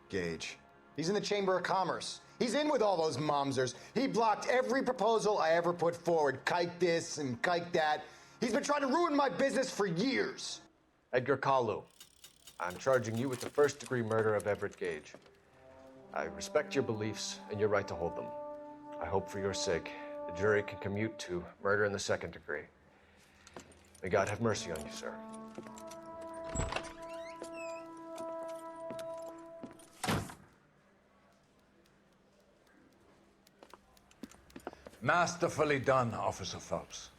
Gage. He's in the Chamber of Commerce. He's in with all those momsers. He blocked every proposal I ever put forward. Kike this and kike that. He's been trying to ruin my business for years. Edgar Kalu, I'm charging you with the first-degree murder of Everett Gage. I respect your beliefs and your right to hold them. I hope for your sake the jury can commute to murder in the second degree. May God have mercy on you, sir. Masterfully done, Officer Phelps.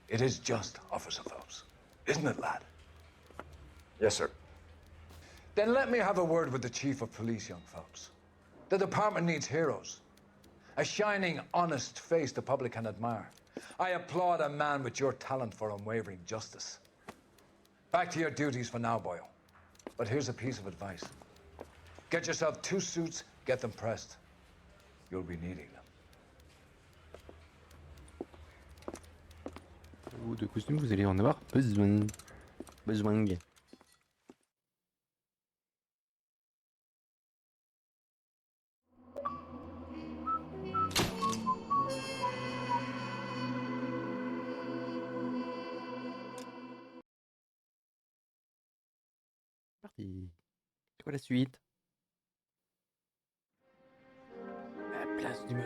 It is just Officer Phelps, isn't it, lad? Yes, sir. Then let me have a word with the Chief of Police, young Phelps. The department needs heroes. A shining, honest face the public can admire. I applaud a man with your talent for unwavering justice. Back to your duties for now, boyo. But here's a piece of advice. Get yourself 2 suits, get them pressed. You'll be needing them. De costumes, vous allez en avoir besoin. Besoin. Parti. C'est quoi la suite? La place du mur.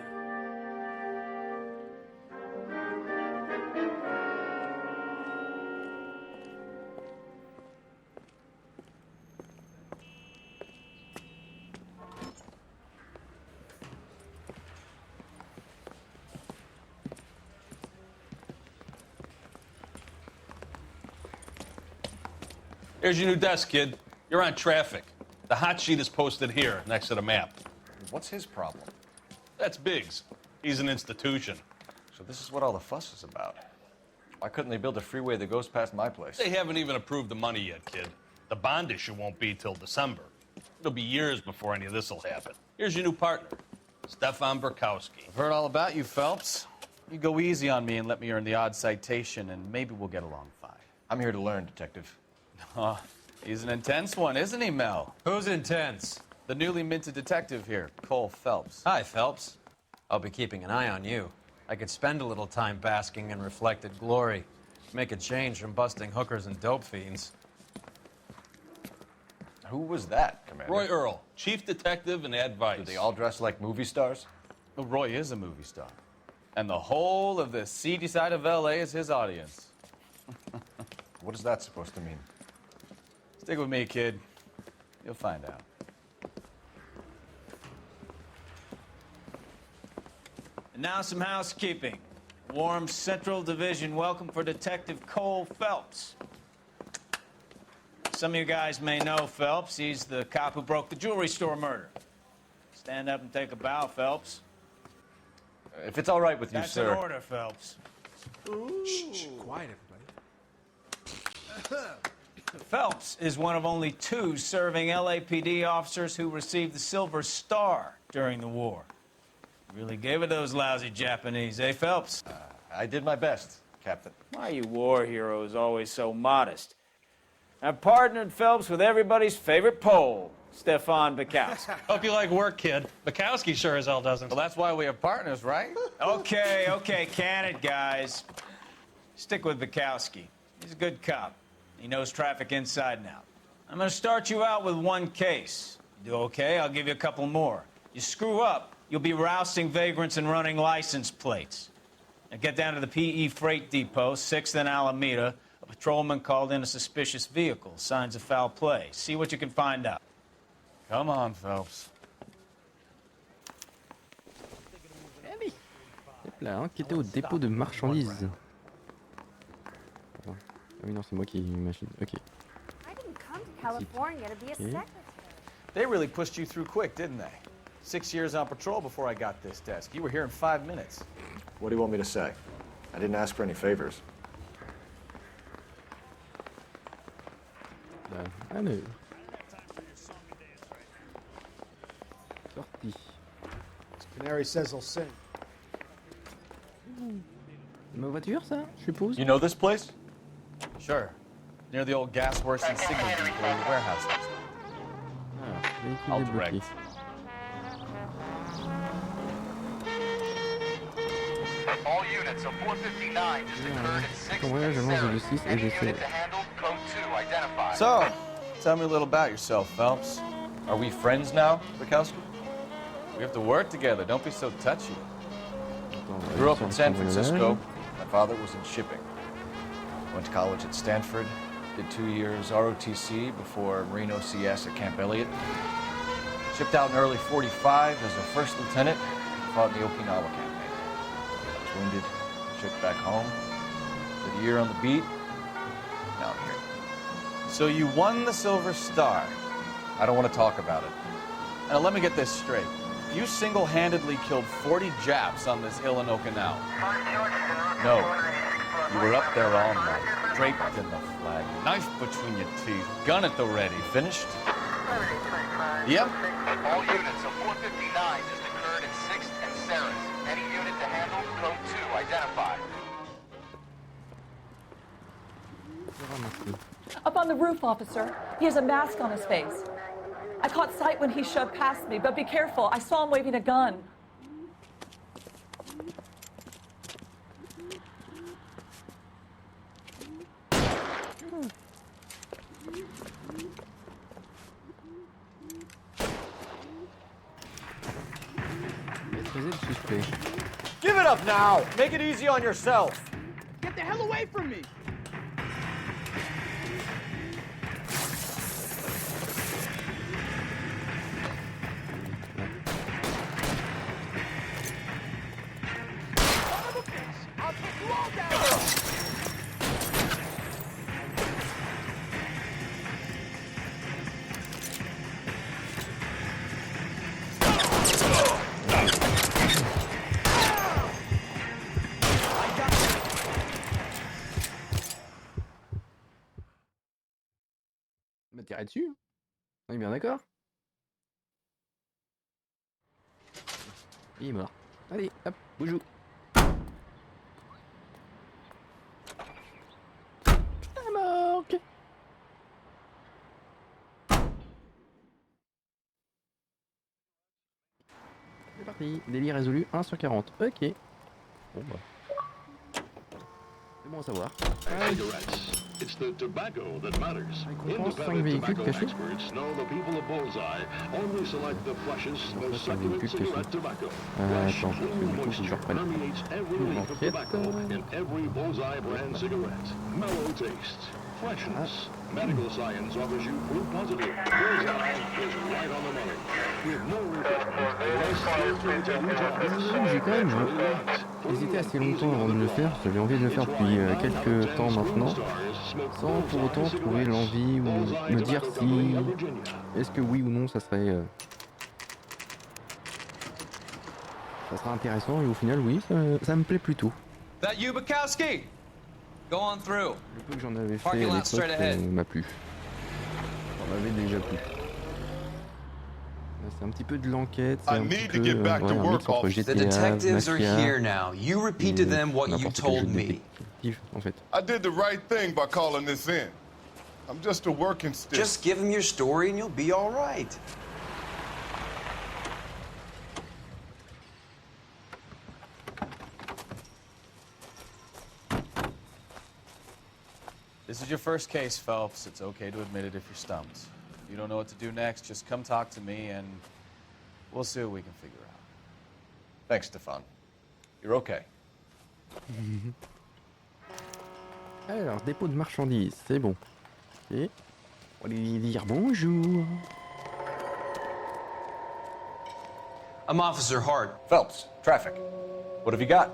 Here's your new desk, kid. You're on traffic. The hot sheet is posted here, next to the map. What's his problem? That's Biggs. He's an institution. So this is what all the fuss is about. Why couldn't they build a freeway that goes past my place? They haven't even approved the money yet, kid. The bond issue won't be till December. It'll be years before any of this will happen. Here's your new partner, Stefan Burkowski. I've heard all about you, Phelps. You go easy on me and let me earn the odd citation, and maybe we'll get along fine. I'm here to learn, Detective. Oh, he's an intense one, isn't he, Mel? Who's intense? The newly minted detective here, Cole Phelps. Hi, Phelps. I'll be keeping an eye on you. I could spend a little time basking in reflected glory. Make a change from busting hookers and dope fiends. Who was that, Commander? Roy Earl, chief detective and advice. Do they all dress like movie stars? Well, Roy is a movie star. And the whole of the seedy side of L.A. is his audience. What is that supposed to mean? Stick with me, kid. You'll find out. And now some housekeeping. Warm Central Division welcome for Detective Cole Phelps. Some of you guys may know Phelps. He's the cop who broke the jewelry store murder. Stand up and take a bow, Phelps. If it's all right with you, That's sir. an order, Phelps. Shh, quiet, everybody. Phelps is one of only 2 serving LAPD officers who received the Silver Star during the war. Really gave it those lousy Japanese, eh, Phelps? I did my best, Captain. Why are you war heroes always so modest? I've partnered Phelps with everybody's favorite Pole, Stefan Bukowski. Hope you like work, kid. Bukowski sure as hell doesn't. Well, that's why we have partners, right? Okay, can it, guys. Stick with Bukowski. He's a good cop. He knows traffic inside and out. I'm gonna start you out with one case. You do okay, I'll give you a couple more. You screw up, you'll be rousting vagrants and running license plates. Now get down to the PE Freight Depot, 6th and Alameda. A patrolman called in a suspicious vehicle. Signs of foul play. See what you can find out. Come on, Phelps. Hop là, enquêter au dépôt de marchandises. Ah oui, non, c'est moi qui machine. Ok. I didn't come to California to be a secretary. They really pushed you through quick, didn't they? 6 years on patrol before I got this desk. You were here in 5 minutes. What do you want me to say? I didn't ask for any favors. Allez. Sorti. Canary says he'll sing. Ma voiture, ça, je suppose. You know this place? Sure. Near the old gas works and signal depot and warehouse. Ah, I'll véhicule direct. débloqué. All units of 459 just occurred at 6 En vrai, j'avance le 6 et j'essaie. code 2 identified. So, tell me a little about yourself, Phelps. Are we friends now, Bukowski? We have to work together. Don't be so touchy. I grew up in San Francisco. My father was in shipping. Went to college at Stanford. Did 2 years ROTC before Marine OCS at Camp Elliott. Shipped out in early '45 as a first lieutenant. Fought in the Okinawa campaign. I was wounded. Shipped back home. Did a year on the beat. Now I'm here. So you won the Silver Star. I don't want to talk about it. Now let me get this straight. You single-handedly killed 40 Japs on this hill in Okinawa. No. You were up there all night, draped in the flag, knife between your teeth, gun at the ready. Finished? Yep. All units of 459 just occurred at 6th and Sarah's. Any unit to handle code 2 identified. Up on the roof, officer. He has a mask on his face. I caught sight when he shoved past me, but be careful. I saw him waving a gun. Give it up now! Make it easy on yourself! Get the hell away from me! I'll take you all down! Me tirer dessus. On est bien d'accord. Il est mort. Allez, hop, boujou. C'est mort. C'est parti. Délit résolu 1 sur 40. Ok. Bon bah. C'est bon à savoir. It's the tobacco that matters. Récompense 5 Independent véhicules tobacco cachés. experts know the people of Bullseye only select the freshest, most Un succulent véhicule cigarette caché. tobacco. Attends, parce que du coup, faut que je reprenne. Permeates every Tout leaf of l'enquête. tobacco in every Bullseye brand cigarette. Mellow taste, freshness. Medical science offers you proof positive. Bullseye is right on the money. With no refinement, J'ai quand même hésité assez longtemps avant de le faire. J'avais envie de le faire depuis quelques temps maintenant, sans pour autant trouver l'envie ou me dire si est-ce que oui ou non ça serait intéressant. Et au final, oui, ça me plaît plutôt. That you, Bukowski? Go on through. Le peu que j'en avais fait Parking à lot straight l'époque ahead. m'a plu. Ça m'avait déjà plu. C'est un petit peu de l'enquête. C'est I un need petit to get peu back to un work, mix entre officer. GTA, The detectives are Mafia, here now. You repeat to them what you n'importe quel told jeu de me. détective, en fait. I did the right thing by calling this in. I'm just a working stick. Just give them your story and you'll be all right. This is your first case, Phelps. It's okay to admit it if you're stumped. If you don't know what to do next, just come talk to me and we'll see what we can figure out. Thanks, Stefan. You're okay. Alors, dépôt de marchandises, c'est bon. Ok. On va lui dire bonjour. I'm Officer Hart. Phelps, traffic. What have you got?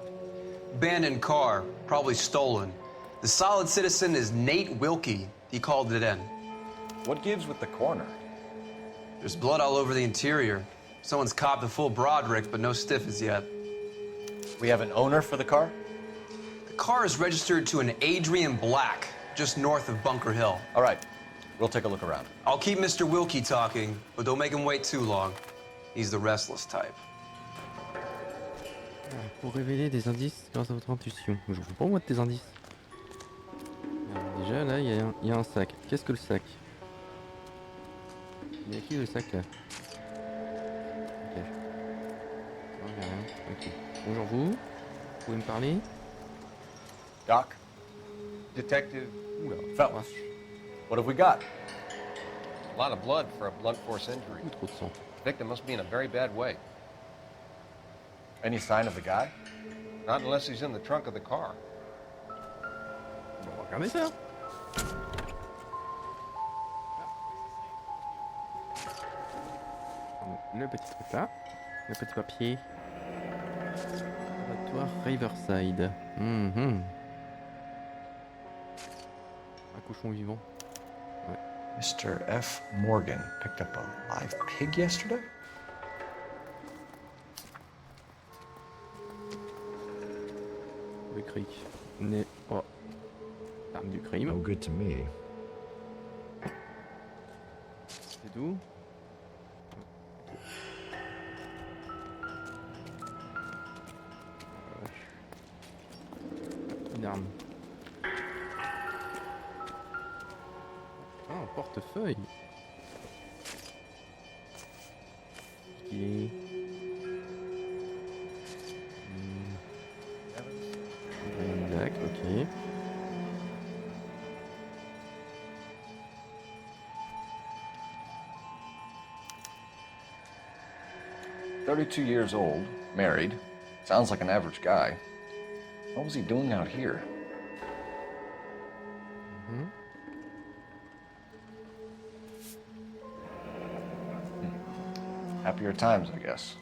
Abandoned car, probably stolen. The solid citizen is Nate Wilkie. He called it in. What gives with the corner? There's blood all over the interior. Someone's copped a full Broderick, but no stiff as yet. We have an owner for the car? The car is registered to an Adrian Black, just north of Bunker Hill. All right, we'll take a look around. I'll keep Mr. Wilkie talking, but don't make him wait too long. He's the restless type. Pour révéler des indices grâce à votre intuition. Je veux pas moi de tes indices. Alors, déjà là, il y a un sac. Qu'est-ce que le sac? Il y a qui le sac là? Ok. Non, il y a rien. Ok. Bonjour vous. Vous pouvez me parler? Doc? Detective Oula. Phelps. What have we got? A lot of blood for a blunt force injury. Trop de sang. Victim must be in a very bad way. Any sign of the guy? Not unless he's in the trunk of the car. Bon, regardez ça. Le petit truc là. Le petit papier. Abattoir Riverside. Un cochon vivant. Ouais. Mr. F. Morgan picked up a live pig yesterday? Le cric. N'est pas l'arme du crime. No good to me. C'est tout. Une arme. Ah, un portefeuille. Qui est... ok. "32 years old, married. Sounds like an average guy. What was he doing out here?" Happier times, I guess.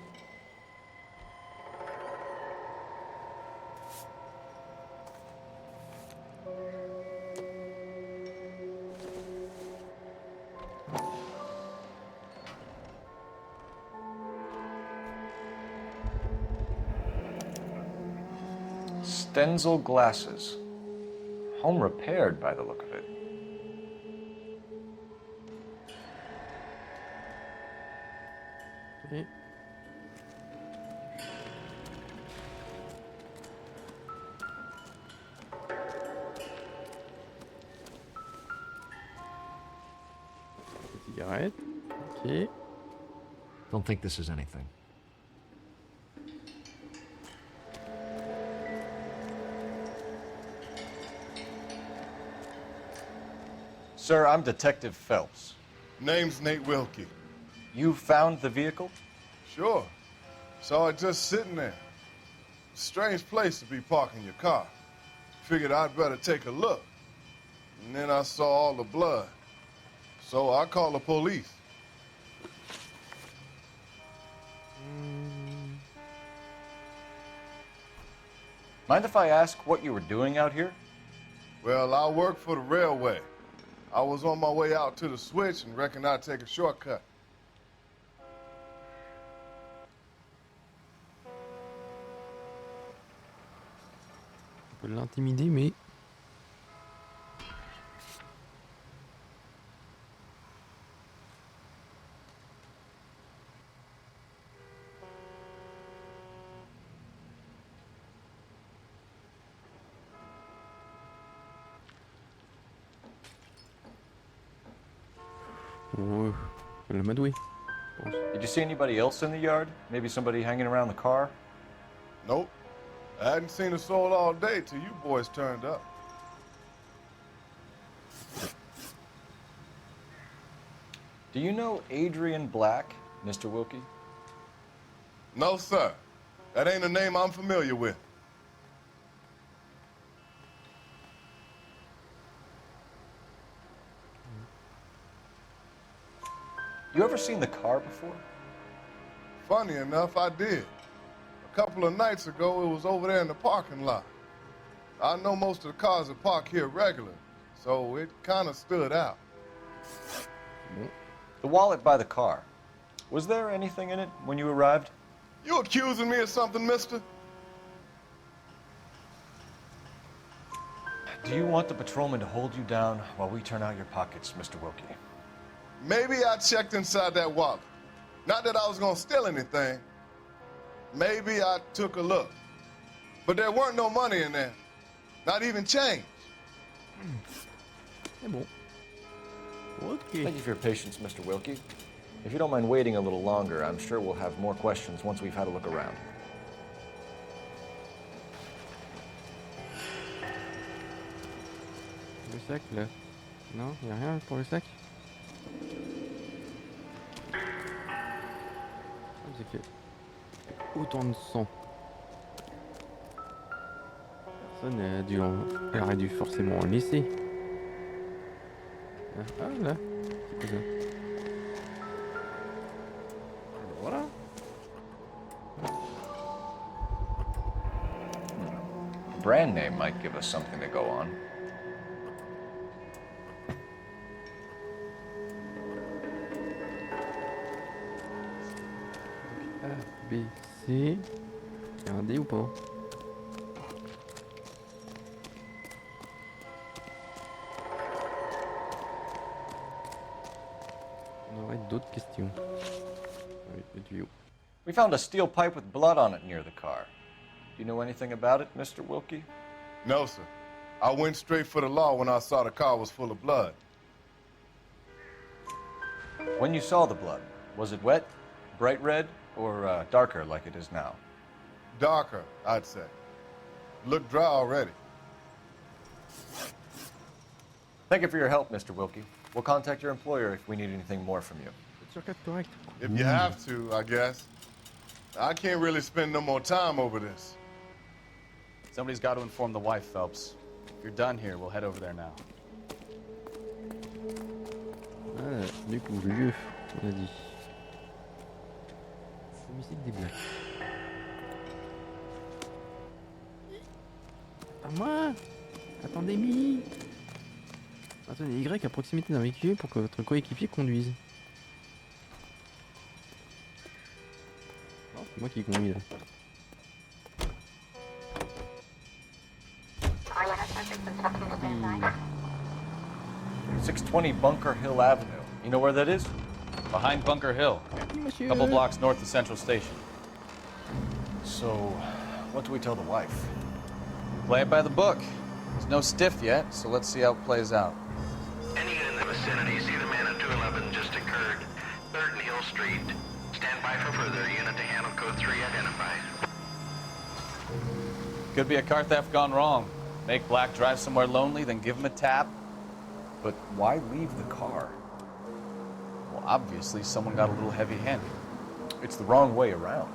Stenzel glasses. Home repaired by the look of it. Okay. Cigarette. Ok. Don't think this is anything. Sir, I'm Detective Phelps. Name's Nate Wilkie. You found the vehicle? Sure. Saw it just sitting there. Strange place to be parking your car. Figured I'd better take a look. And then I saw all the blood. So I called the police. Mind if I ask what you were doing out here? Well, I work for the railway. I was on my way out to the switch and reckoned I'd take a shortcut. On peut l'intimider, mais... Ouais, elle l'a madoué. Did you see anybody else in the yard? Maybe somebody hanging around the car? Nope. I hadn't seen a soul all day till you boys turned up. Do you know Adrian Black, Mr. Wilkie? No, sir. That ain't a name I'm familiar with. You ever seen the car before? Funny enough, I did. A couple of nights ago, it was over there in the parking lot. I know most of the cars are parked here regular, so it kind of stood out. The wallet by the car. Was there anything in it when you arrived? You accusing me of something, mister? Do you want the patrolman to hold you down while we turn out your pockets, Mr. Wilkie? Maybe I checked inside that wallet. Not that I was gonna steal anything. Maybe I took a look. But there weren't no money in there. Not even change. C'est bon. Ok. Thank you for your patience, Mr. Wilkie. If you don't mind waiting a little longer, I'm sure we'll have more questions once we've had a look around. Le sac là. Non, y a rien pour le sac. C'est qu'il y a autant de sang. Personne n'a dû elle aurait dû forcément en laisser. Ah là, c'est quoi ça? Voilà. Brand name might give us something to go on. A, B, C. Il y a un D ou pas? On aurait d'autres questions. Oui, le tuyau. We found a steel pipe with blood on it near the car. Do you know anything about it, Mr. Wilkie? No, sir. I went straight for the law when I saw the car was full of blood. When you saw the blood, was it wet, bright red, or darker like it is now? Darker, I'd say. Looked dry already. Thank you for your help, Mr. Wilkie. We'll contact your employer if we need anything more from you. If you have to, I guess. I can't really spend no more time over this. Somebody's got to inform the wife, Phelps. If you're done here, we'll head over there now. Ah, du coup, lieu, on a dit. Homicide des Blacks. À moi! Attendez, Mi! Attendez, Y à proximité d'un véhicule pour que votre coéquipier conduise. Non, c'est moi qui conduis là. 620 Bunker Hill Avenue. You know where that is? Behind Bunker Hill. A couple blocks north of Central Station. So, what do we tell the wife? Play it by the book. There's no stiff yet, so let's see how it plays out. Any unit in the vicinity, see the man at 211 just occurred. 3rd Neal Street. Stand by for further. Unit to handle code 3 identified. Could be a car theft gone wrong. Make Black drive somewhere lonely, then give him a tap. But why leave the car? Well, obviously someone got a little heavy-handed. It's the wrong way around.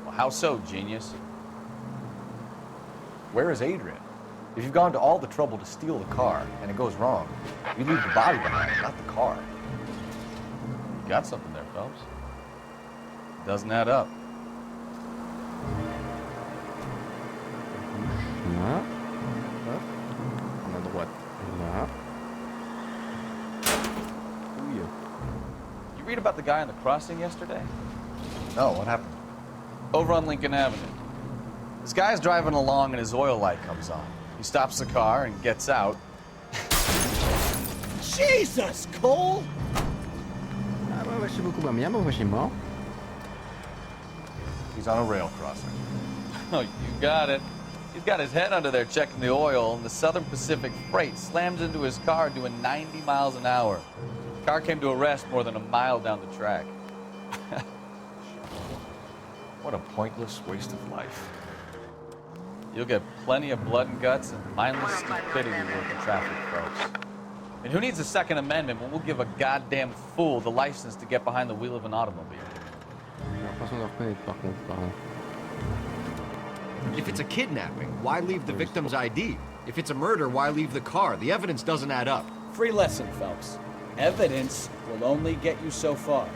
Well, how so, genius? Where is Adrian? If you've gone to all the trouble to steal the car and it goes wrong, you leave the body behind, not the car. You got something there, Phelps. Doesn't add up. Là. Hop. On a droite. Là. Ouille. You read about the guy on the crossing yesterday? No, what happened? Over on Lincoln Avenue. This guy's driving along and his oil light comes on. He stops the car and gets out. Jesus, Cole! Ah bah ouais, je sais beaucoup pas bien, moi chez moi. He's on a rail crossing. Oh, you got it. He's got his head under there checking the oil, and the Southern Pacific Freight slams into his car doing 90 miles an hour. Car came to a rest more than a mile down the track. What a pointless waste of life. You'll get plenty of blood and guts and mindless stupidity working traffic, folks. And who needs a Second Amendment when we'll give a goddamn fool the license to get behind the wheel of an automobile? If it's a kidnapping, why leave the victim's ID? If it's a murder, why leave the car? The evidence doesn't add up. Free lesson, Phelps. Evidence will only get you so far.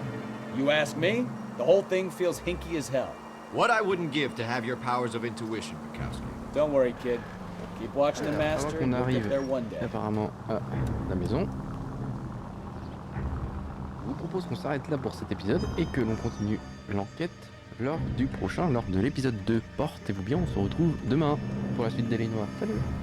You ask me, the whole thing feels hinky as hell. What I wouldn't give to have your powers of intuition, Bukowski. Don't worry, kid. Keep watching the master and we'll get there one day. Apparemment à la maison. Je vous propose qu'on s'arrête là pour cet épisode et que l'on continue l'enquête lors du prochain, lors de l'épisode 2. Portez-vous bien, on se retrouve demain pour la suite des Noire. Salut!